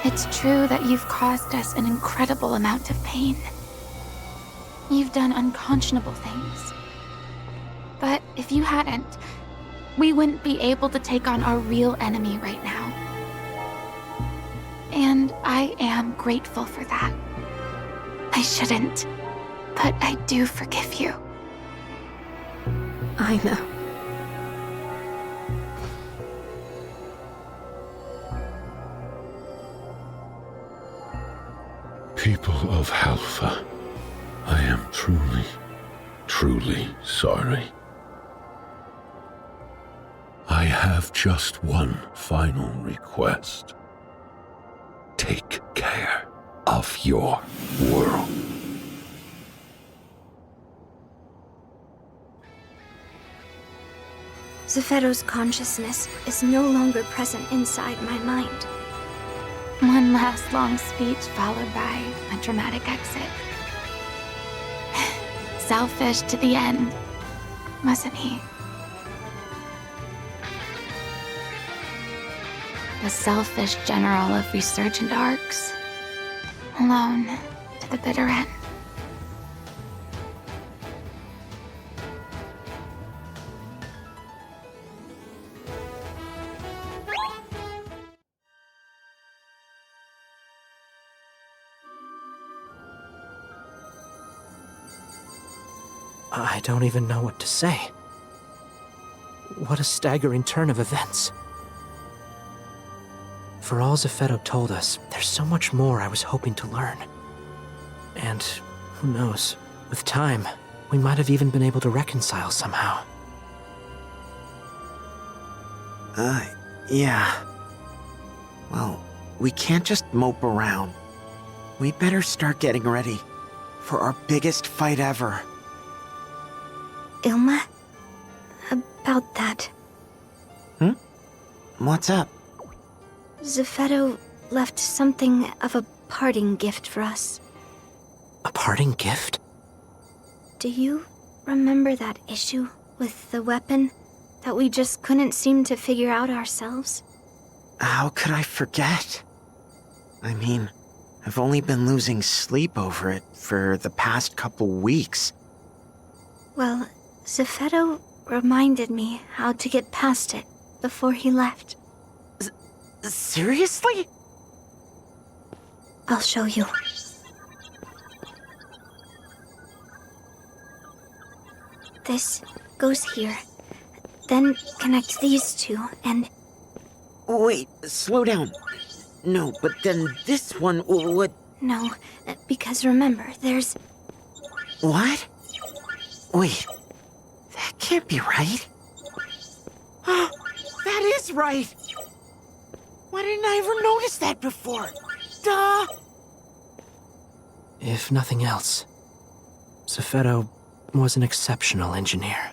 it's true that you've caused us an incredible amount of pain. You've done unconscionable things. But if you hadn't, we wouldn't be able to take on our real enemy right now. And I am grateful for that. I shouldn't, but I do forgive you. I know. People of Halpha, I am truly, truly sorry. I have just one final request. Take care of your world. Zephedo's consciousness is no longer present inside my mind. One last long speech followed by a dramatic exit. Selfish to the end, wasn't he? The selfish general of resurgent arcs, alone to the bitter end. I don't even know what to say. What a staggering turn of events. For all Zephedo told us, there's so much more I was hoping to learn. And who knows, with time, we might have even been able to reconcile somehow. Yeah. Well, we can't just mope around. We better start getting ready for our biggest fight ever. Ilma? About that. What's up? Zephedo left something of a parting gift for us. A parting gift? Do you remember that issue with the weapon that we just couldn't seem to figure out ourselves? How could I forget? I mean, I've only been losing sleep over it for the past couple weeks. Well, Zephedo reminded me how to get past it before he left. Seriously? I'll show you. This goes here. Then connect these two and... Wait, slow down. No, but then this one would... No, because remember, there's... What? Wait, that can't be right. That is right! Why didn't I ever notice that before? Duh! If nothing else, Zephedo was an exceptional engineer.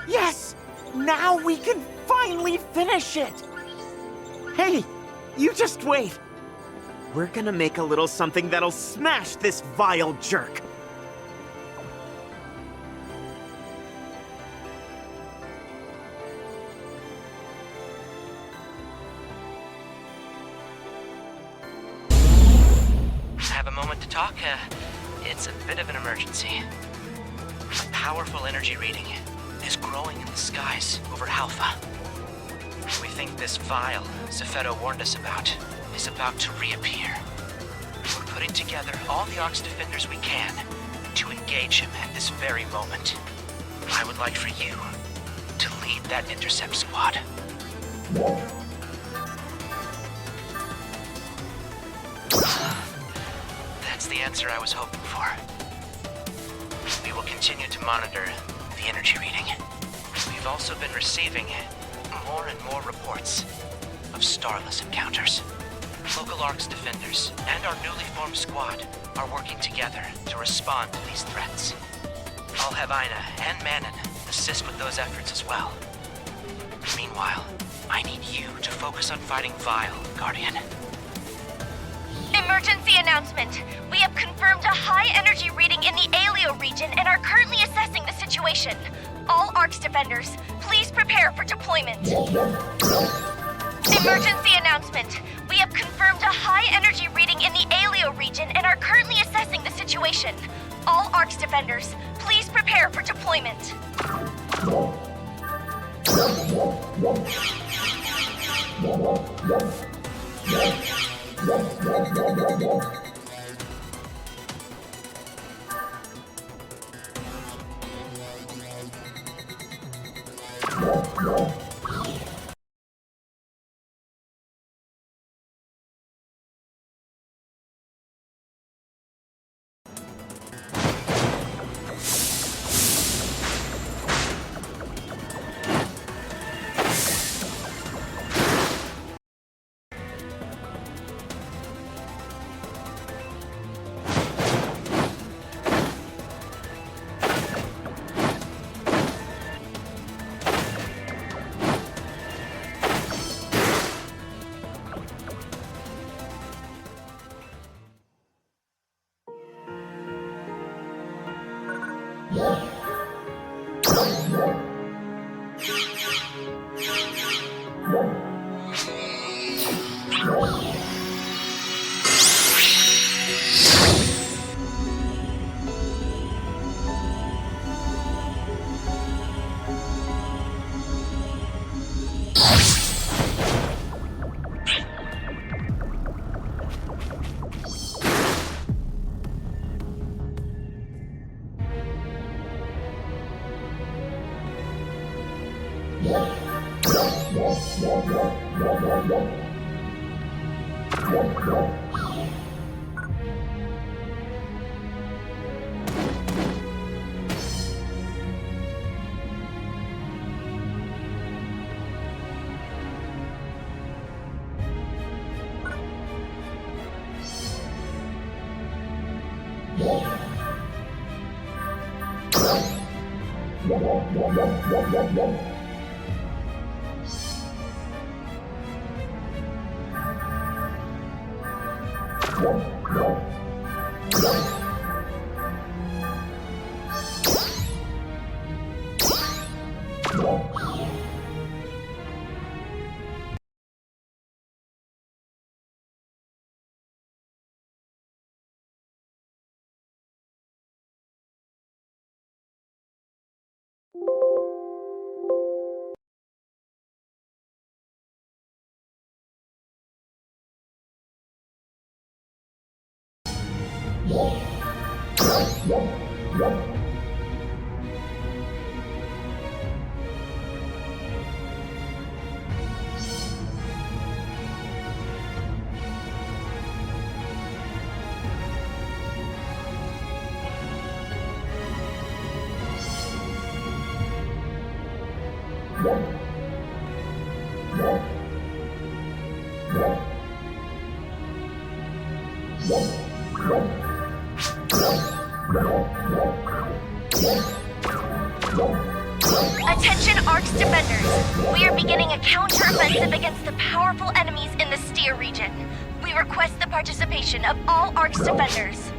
Yes! Now we can finally finish it! Hey, you just wait. We're gonna make a little something that'll smash this vile jerk. Have a moment to talk? It's a bit of an emergency. A powerful energy reading is growing in the skies over Halpha. We think this vial Zephetto warned us about is about to reappear. We're putting together all the Ark's defenders we can to engage him at this very moment. I would like for you to lead that intercept squad. That's the answer I was hoping for. We will continue to monitor the energy reading. We've also been receiving more and more reports of starless encounters. Local Ark's defenders and our newly formed squad are working together to respond to these threats. I'll have Aina and Manon assist with those efforts as well. Meanwhile, I need you to focus on fighting Vile, Guardian. Emergency announcement. We have confirmed a high energy reading in the Alio region and are currently assessing the situation. All Ark's defenders, please prepare for deployment. Emergency announcement. We have confirmed a high energy reading in the Alio region and are currently assessing the situation. All Ark's defenders, please prepare for deployment. Attention Ark's defenders! We are beginning a counter-offensive against the powerful enemies in the Steer region. We request the participation of all Ark's defenders.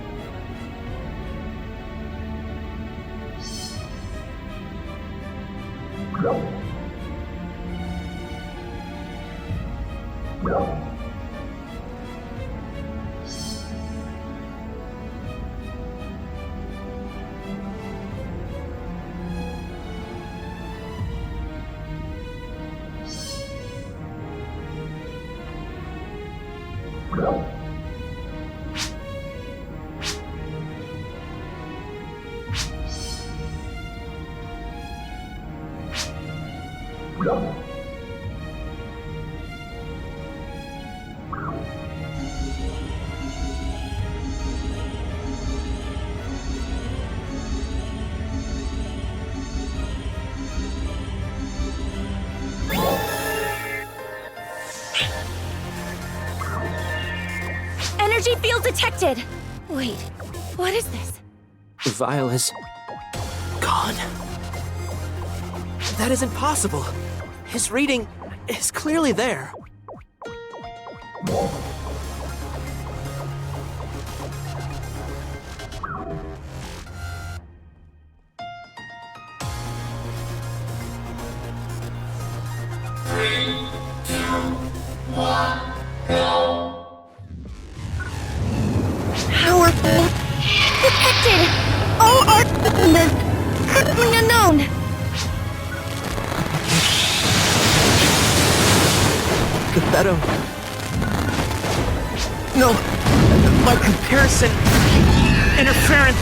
Energy field detected! Wait, what is this? Vile is gone. That isn't possible. His reading is clearly there. Detected! All are currently unknown! Geppetto. No, my comparison interference.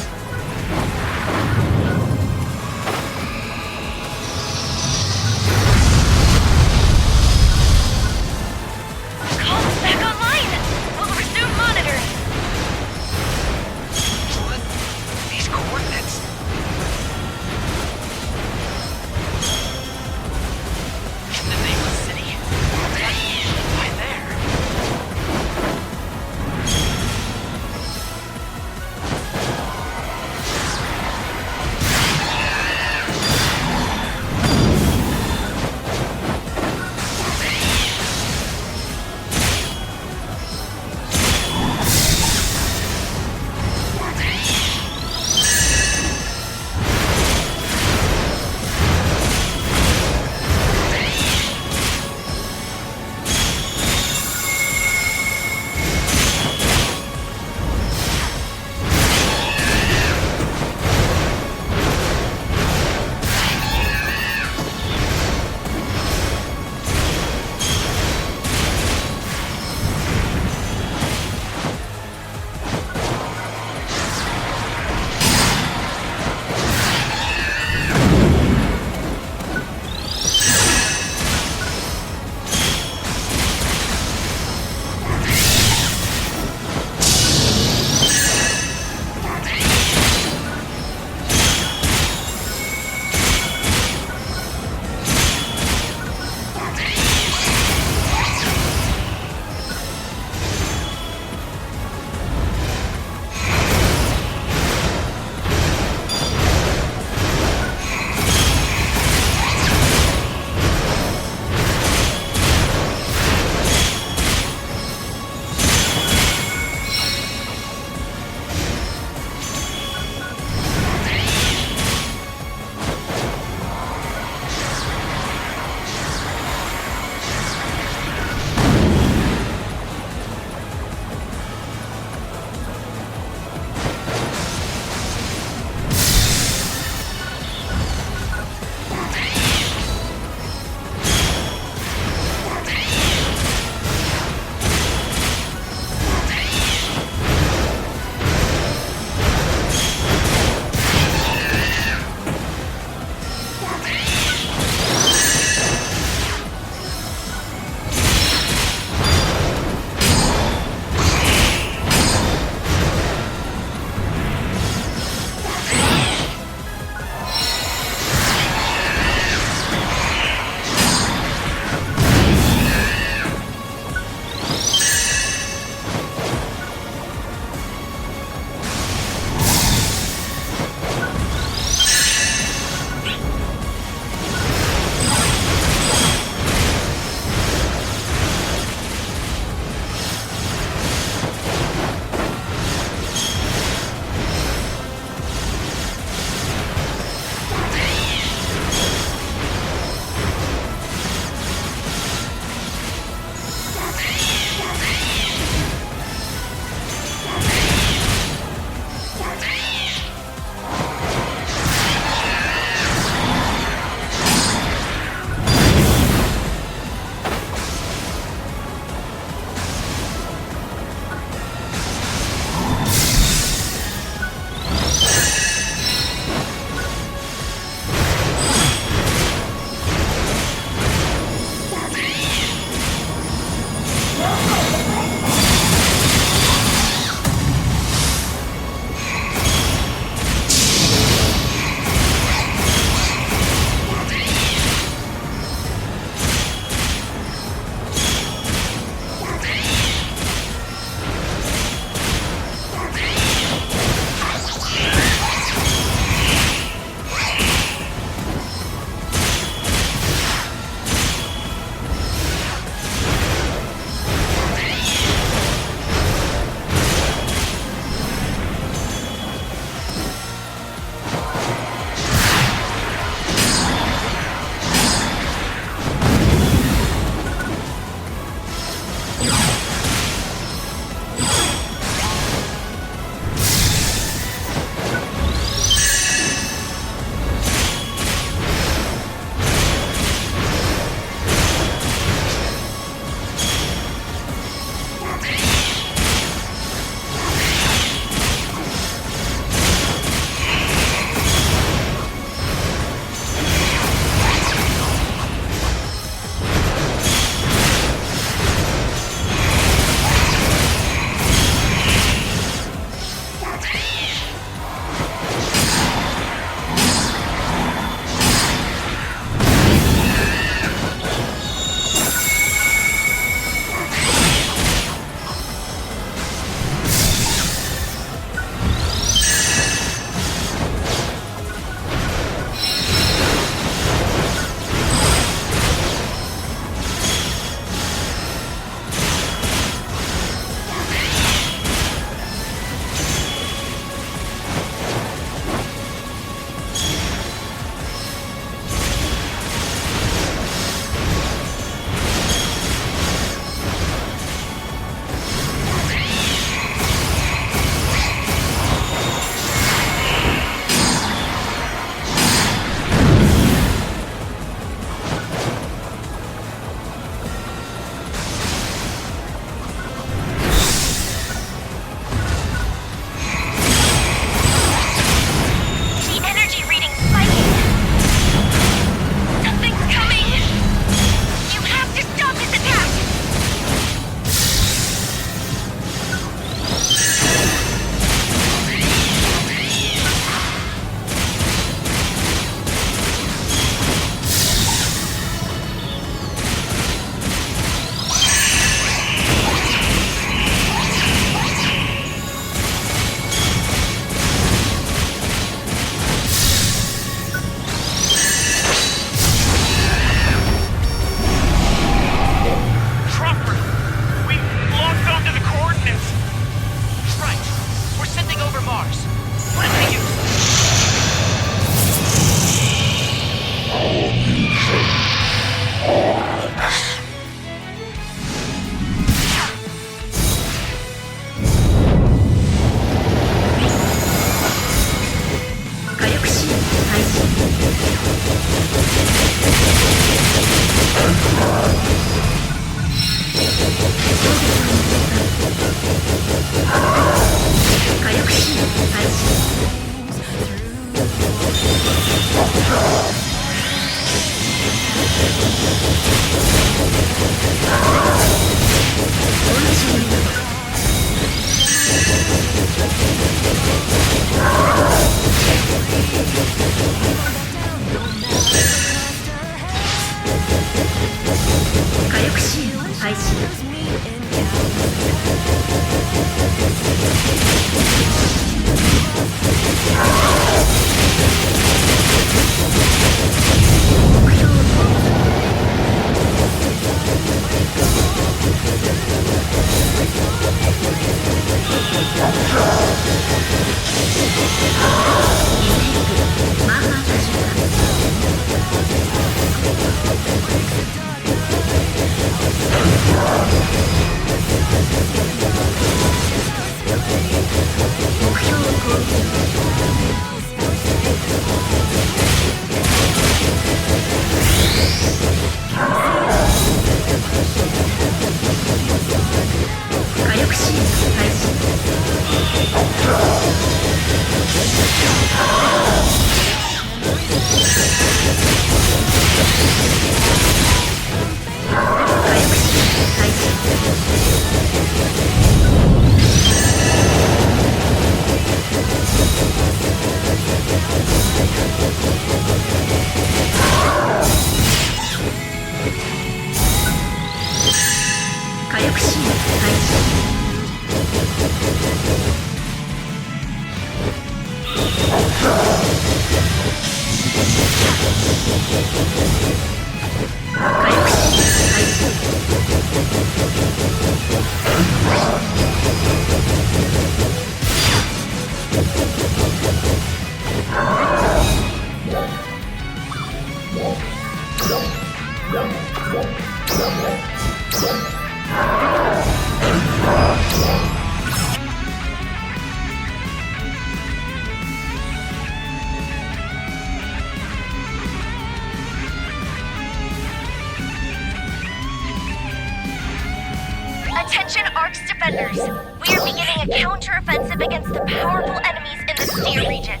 Attention Ark's defenders! We are beginning a counter-offensive against the powerful enemies in the Steer region.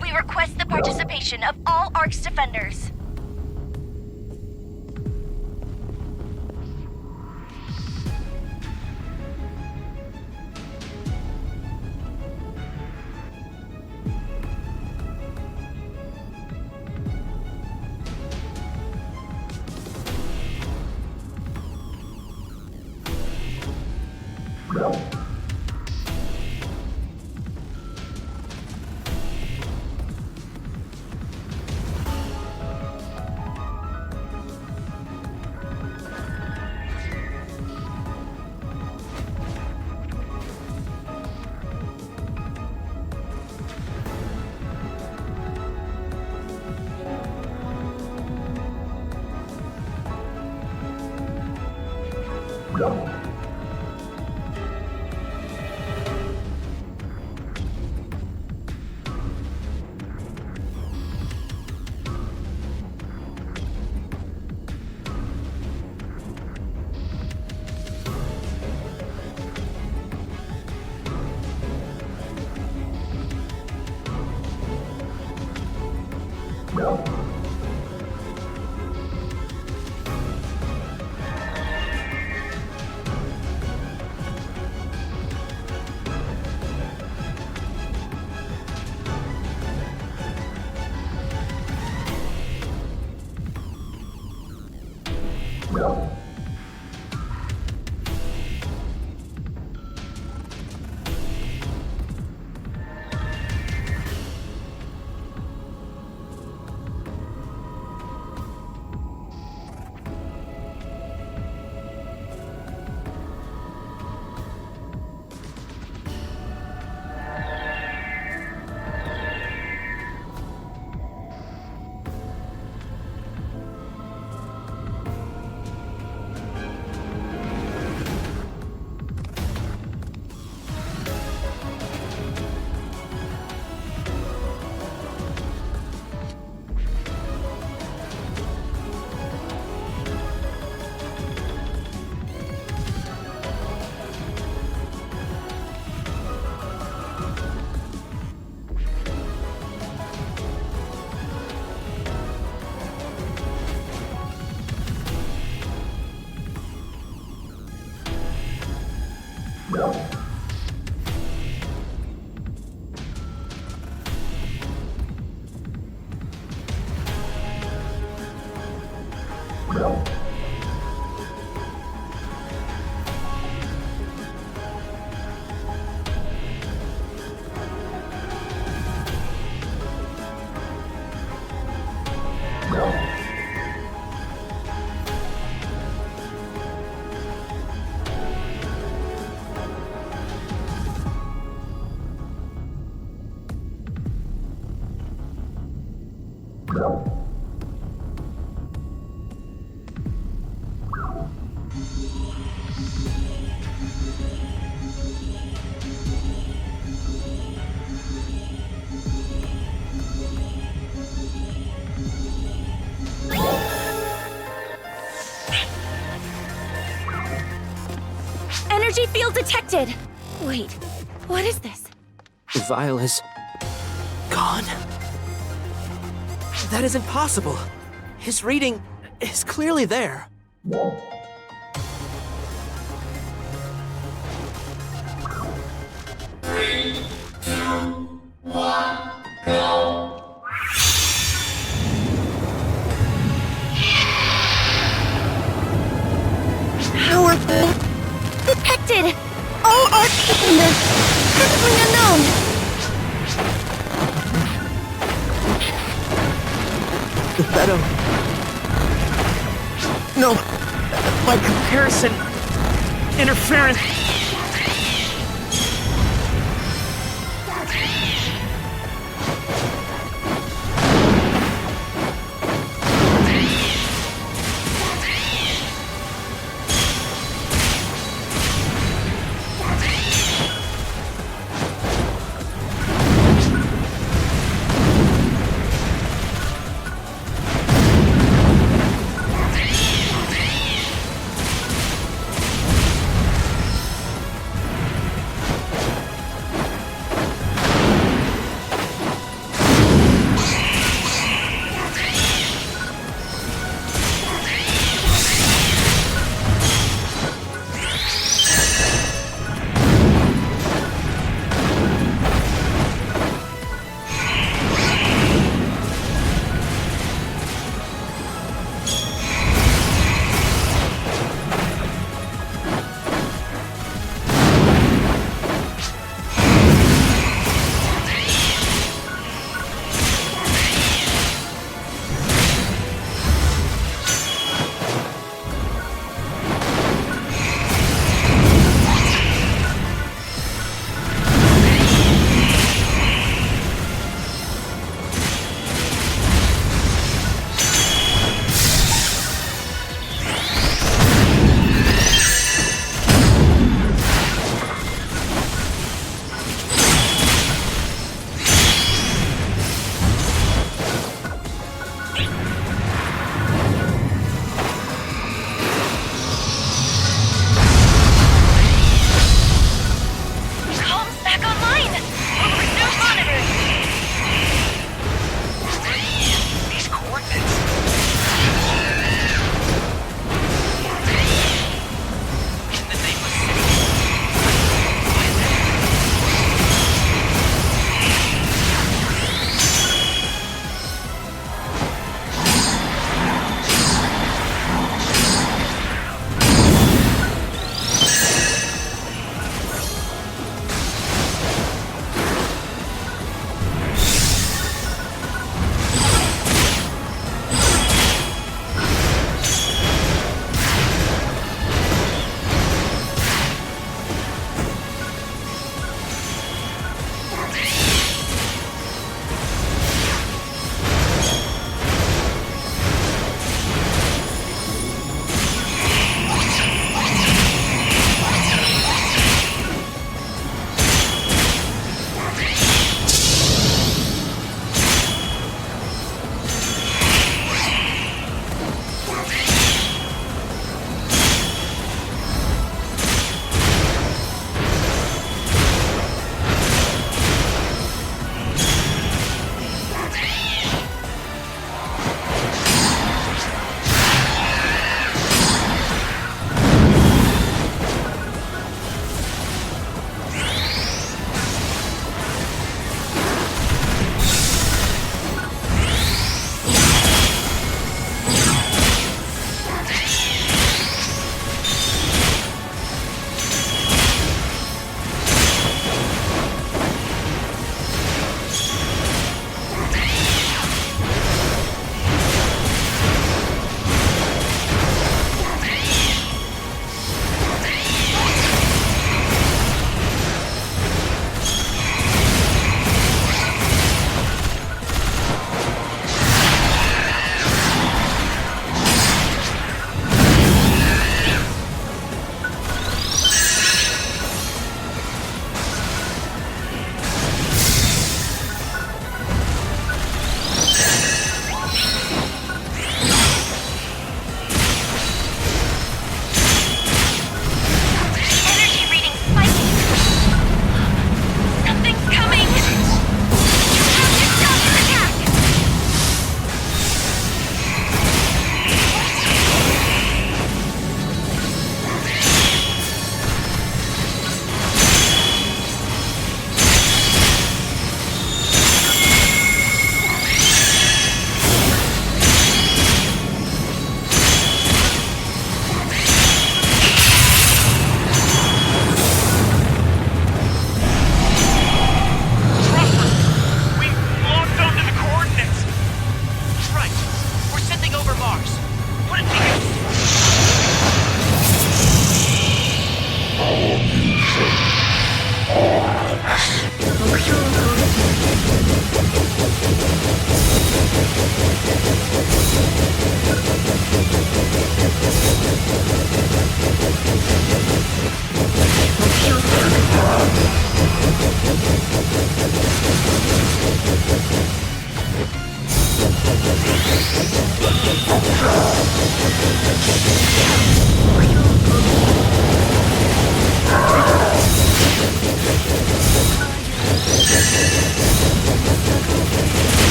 We request the participation of all Ark's defenders. Energy field detected! Wait, what is this? Viola's gone? That isn't possible. His reading is clearly there. Powerful! Detected! All Arc defenders! Perfectly unknown! Beto. No. By comparison, interference.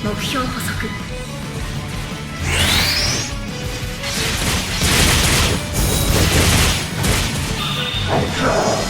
目標補足。目標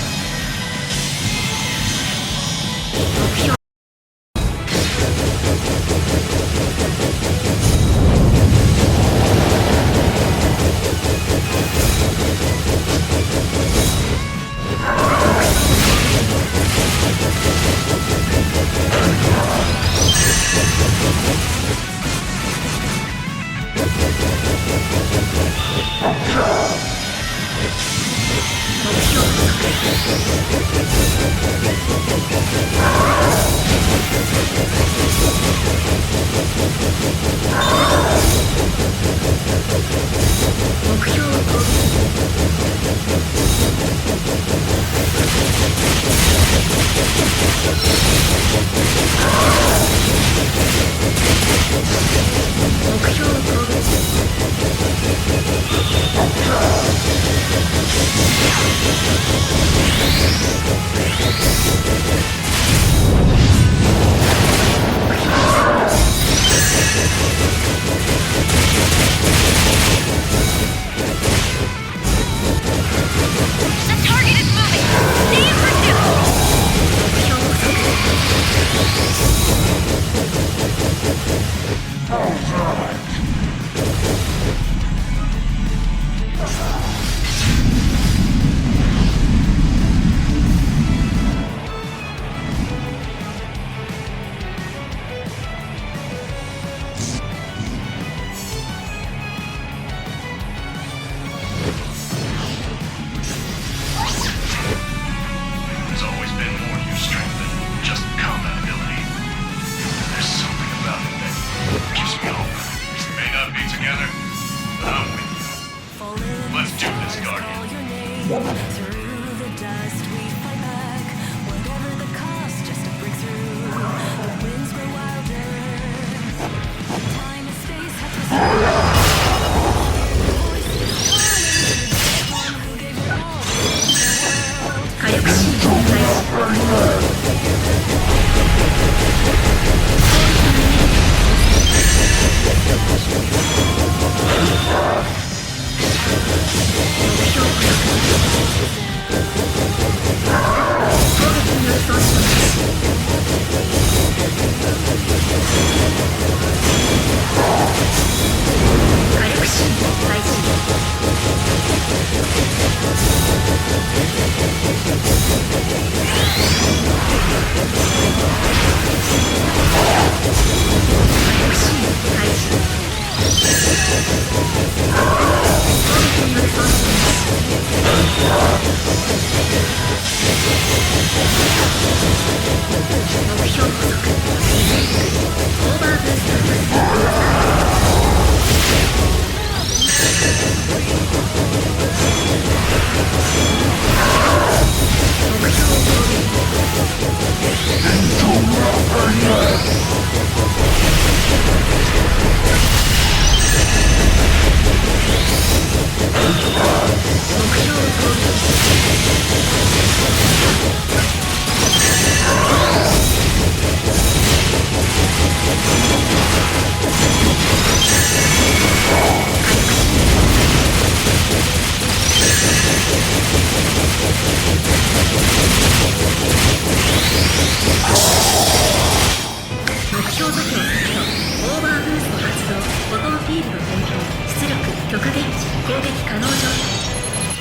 フィールド点灯出力許可電池攻撃可能状態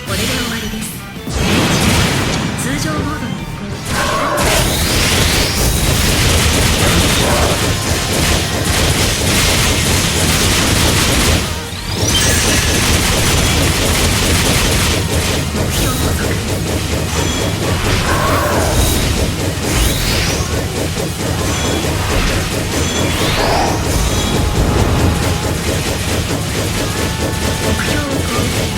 これで終わりです通常モードに移行目標捕捉目標を攻撃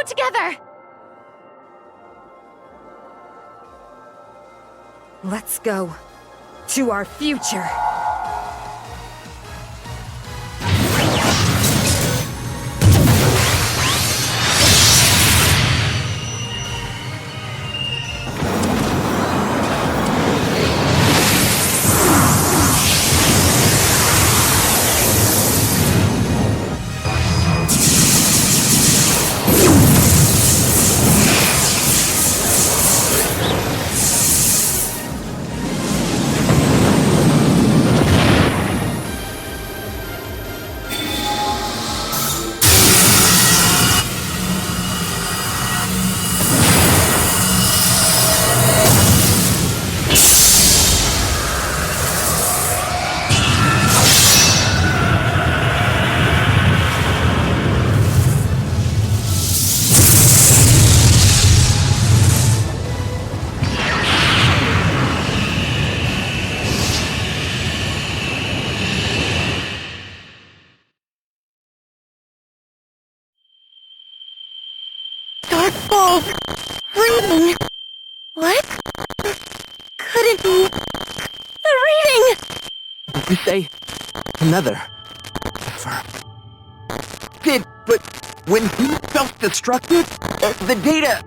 together! Let's go to our future. Reading! What? Could it be the reading? Didn't they? Another. Never. Did, but when he self-destructed, the data...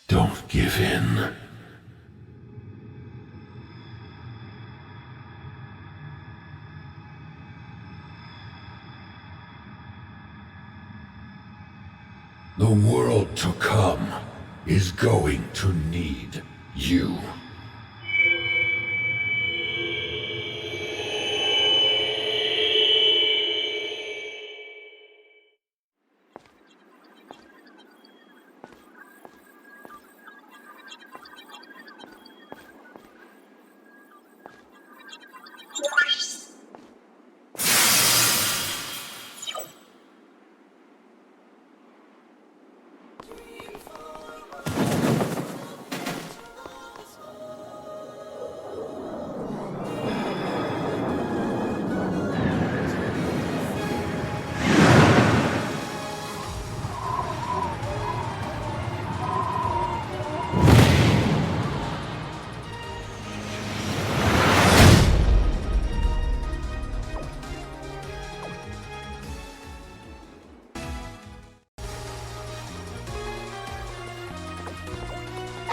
Don't give in. The world to come is going to need you.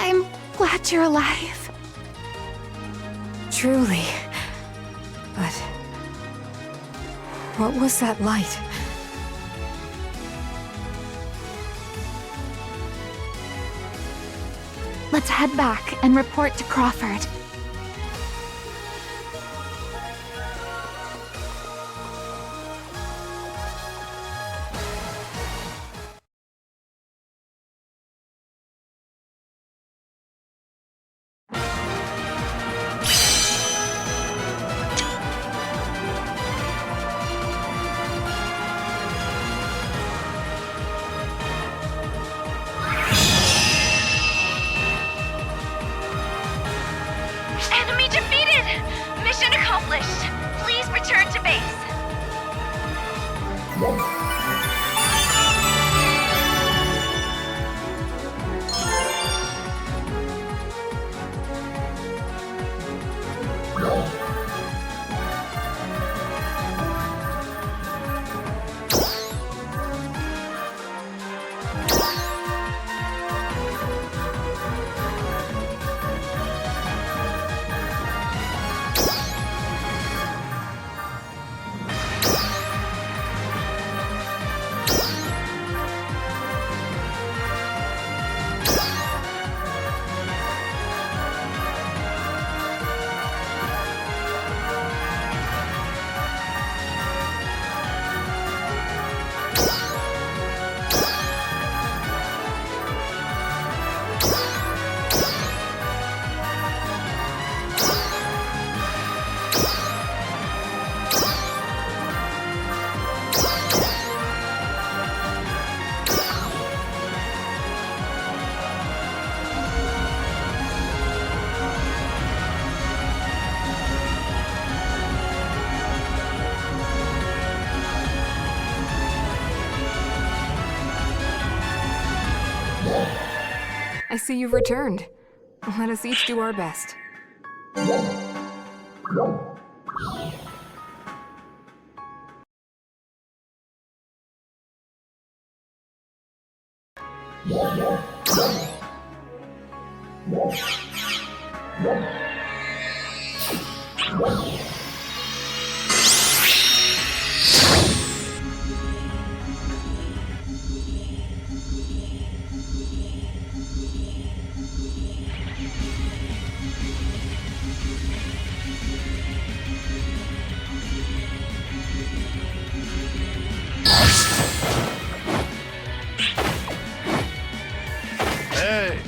I'm glad you're alive. Truly. But... what was that light? Let's head back and report to Crawford. Enemy defeated! Mission accomplished. Please return to base. I see you've returned. Let us each do our best. Hey!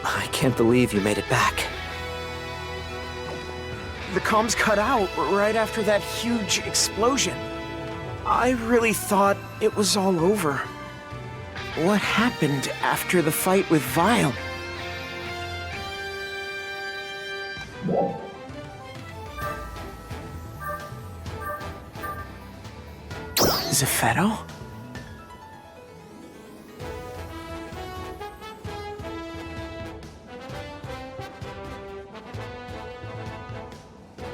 I can't believe you made it back. The comms cut out right after that huge explosion. I really thought it was all over. What happened after the fight with Vile? Zeffetto?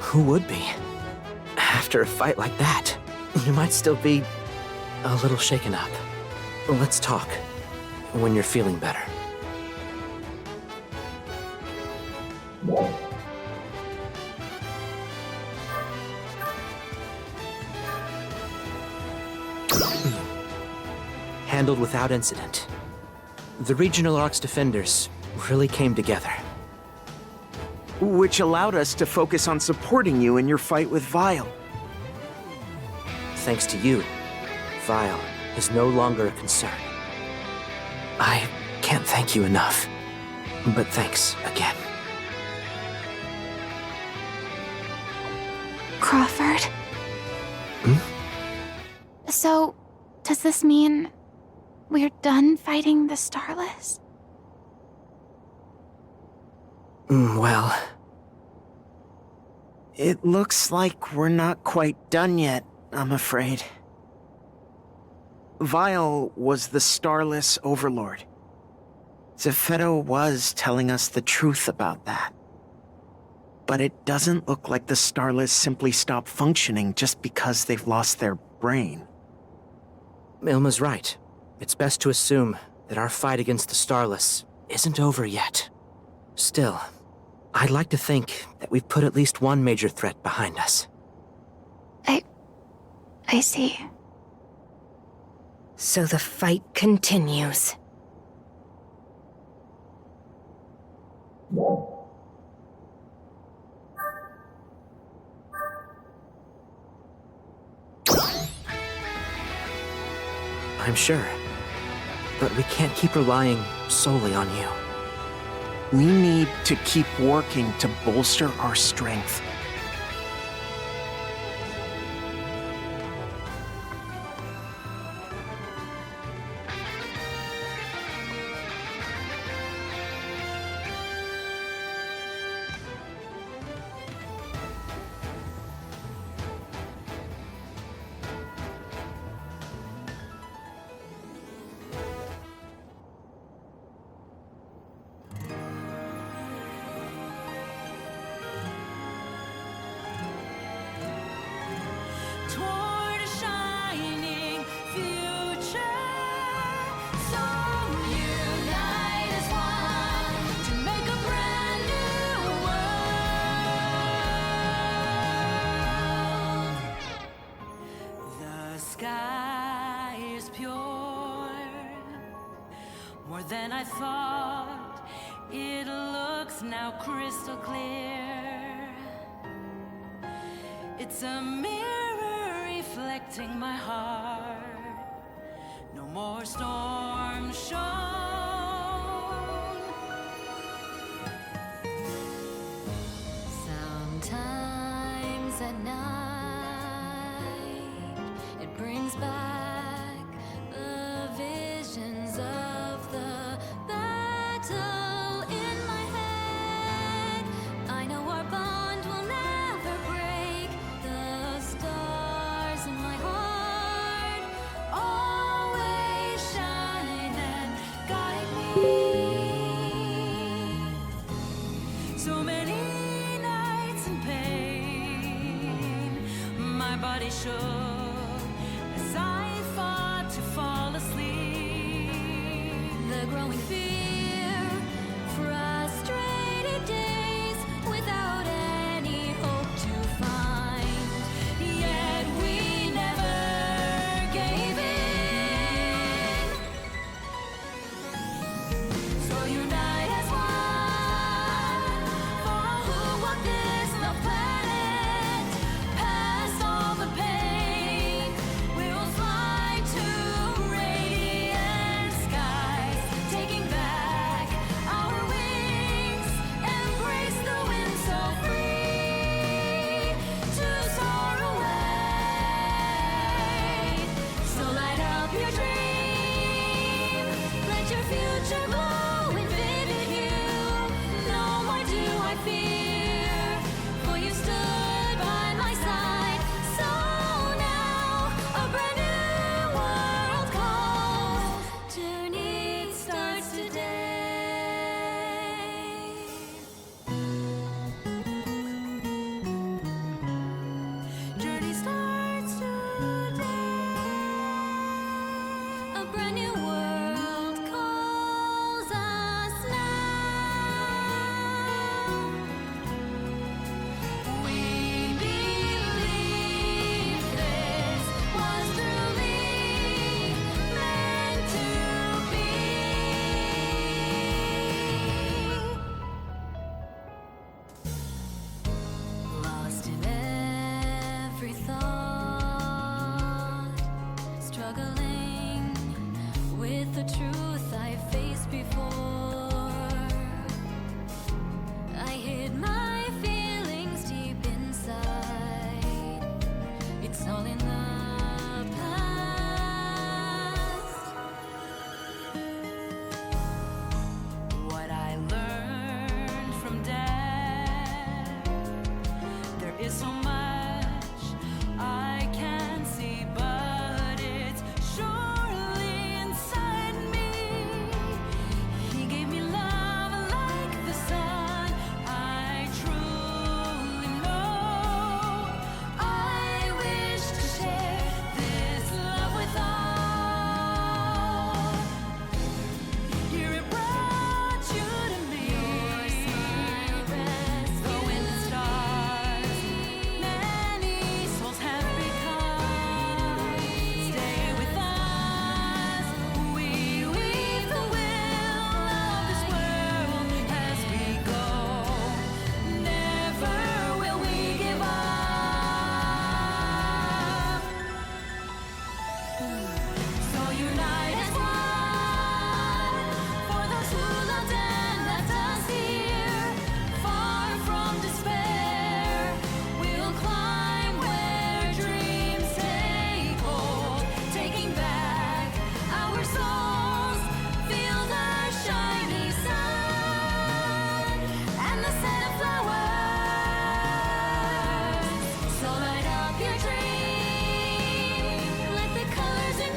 Who would be? After a fight like that, you might still be a little shaken up. Let's talk when you're feeling better. Handled without incident. The regional Arcs defenders really came together. Which allowed us to focus on supporting you in your fight with Vile. Thanks to you, Vile is no longer a concern. I can't thank you enough, but thanks again. Crawford? So, does this mean we're done fighting the Starless? Well... It looks like we're not quite done yet, I'm afraid. Vile was the Starless Overlord. Zeffetto was telling us the truth about that. But it doesn't look like the Starless simply stopped functioning just because they've lost their brain. Ilma's right. It's best to assume that our fight against the Starless isn't over yet. Still, I'd like to think that we've put at least one major threat behind us. I see. So the fight continues. I'm sure. But we can't keep relying solely on you. We need to keep working to bolster our strength. Toward a shining future, so unite as one to make a brand new world. The sky is pure, more than I thought. It looks now crystal clear. It's a mirror reflecting my heart. No more storm shown. brings back the visions of the battle in my head. I know our bond will never break. The stars in my heart always shine and guide me. So many nights in pain, my body shook as I fought to fall asleep. The growing fear, frustrated days without any hope to find. Yet we never gave in. So unite as one for all who walk this love planet. Past all the pain, we will fly to radiant skies, taking back our wings, embrace the wind so free to soar away. So light up your dream, let your future glow in vivid hue. No more do I fear, for you stood by my side. So now a brand new world calls. Journey starts today. Journey starts today. A brand new world calls us now. We believe this was truly meant to be. Lost in every thought, struggling with the truth I faced before. I hid my feelings deep inside. It's all in the past. What I learned from Dad, there is so much I can't see, but it's surely inside me. He gave me love like the sun. I truly know I wish to share this love with all. Here it brought you to me. Your smile rests the wind and stars. Many souls have become. Stay with us. We weave the will of this world as we go. Never will we give up. So unite as one for those who loved and left us here. Far from despair, we'll climb where dreams take hold, taking back our souls. Feel the shiny sun and the scent of flowers. So light up your dream, let the colors in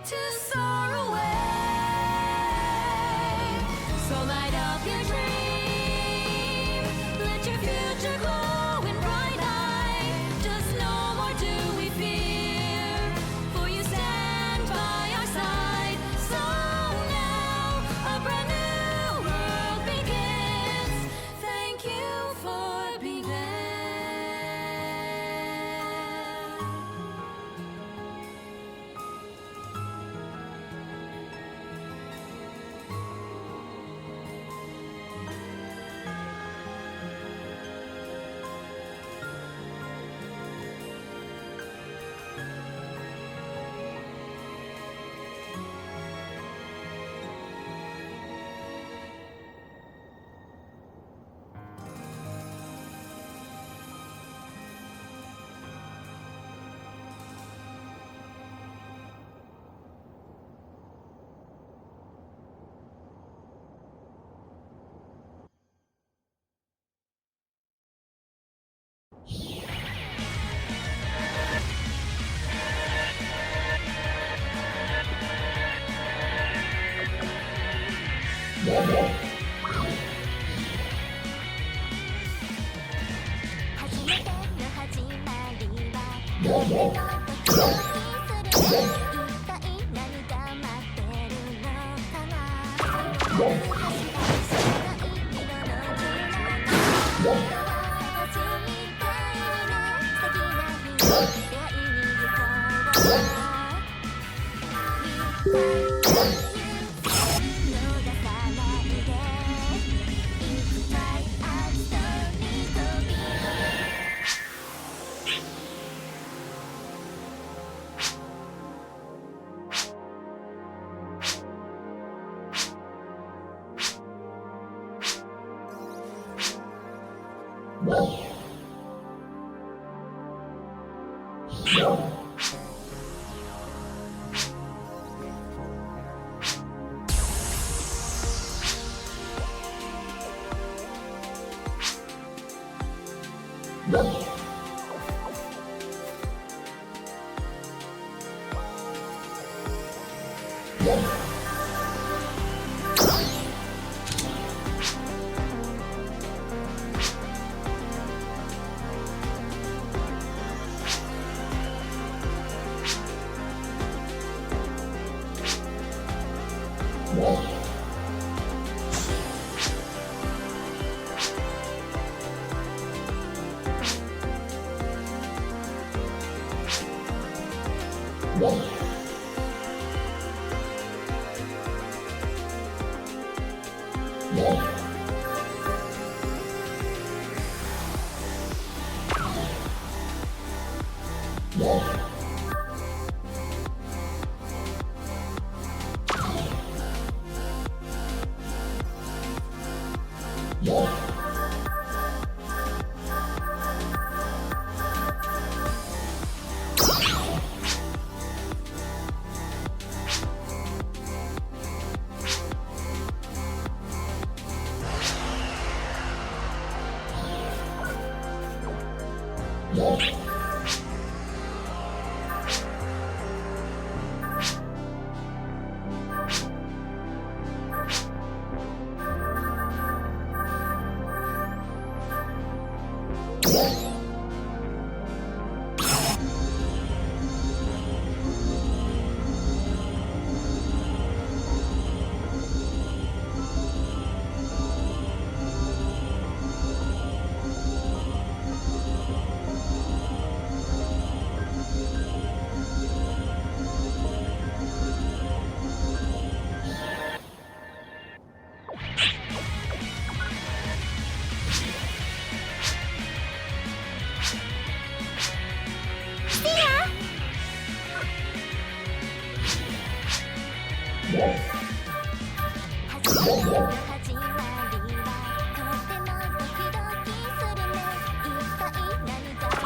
to soar away. So light up your dream, let your future glow in bright light. Just no more do we fear, for you stand by our side. So now a brand new world begins. Thank you for being there.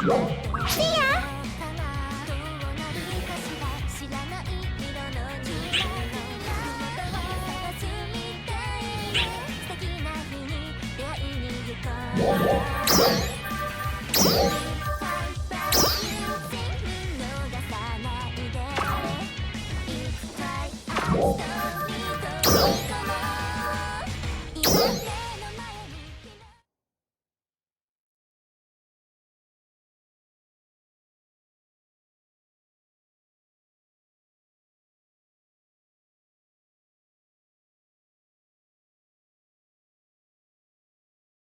Yeah.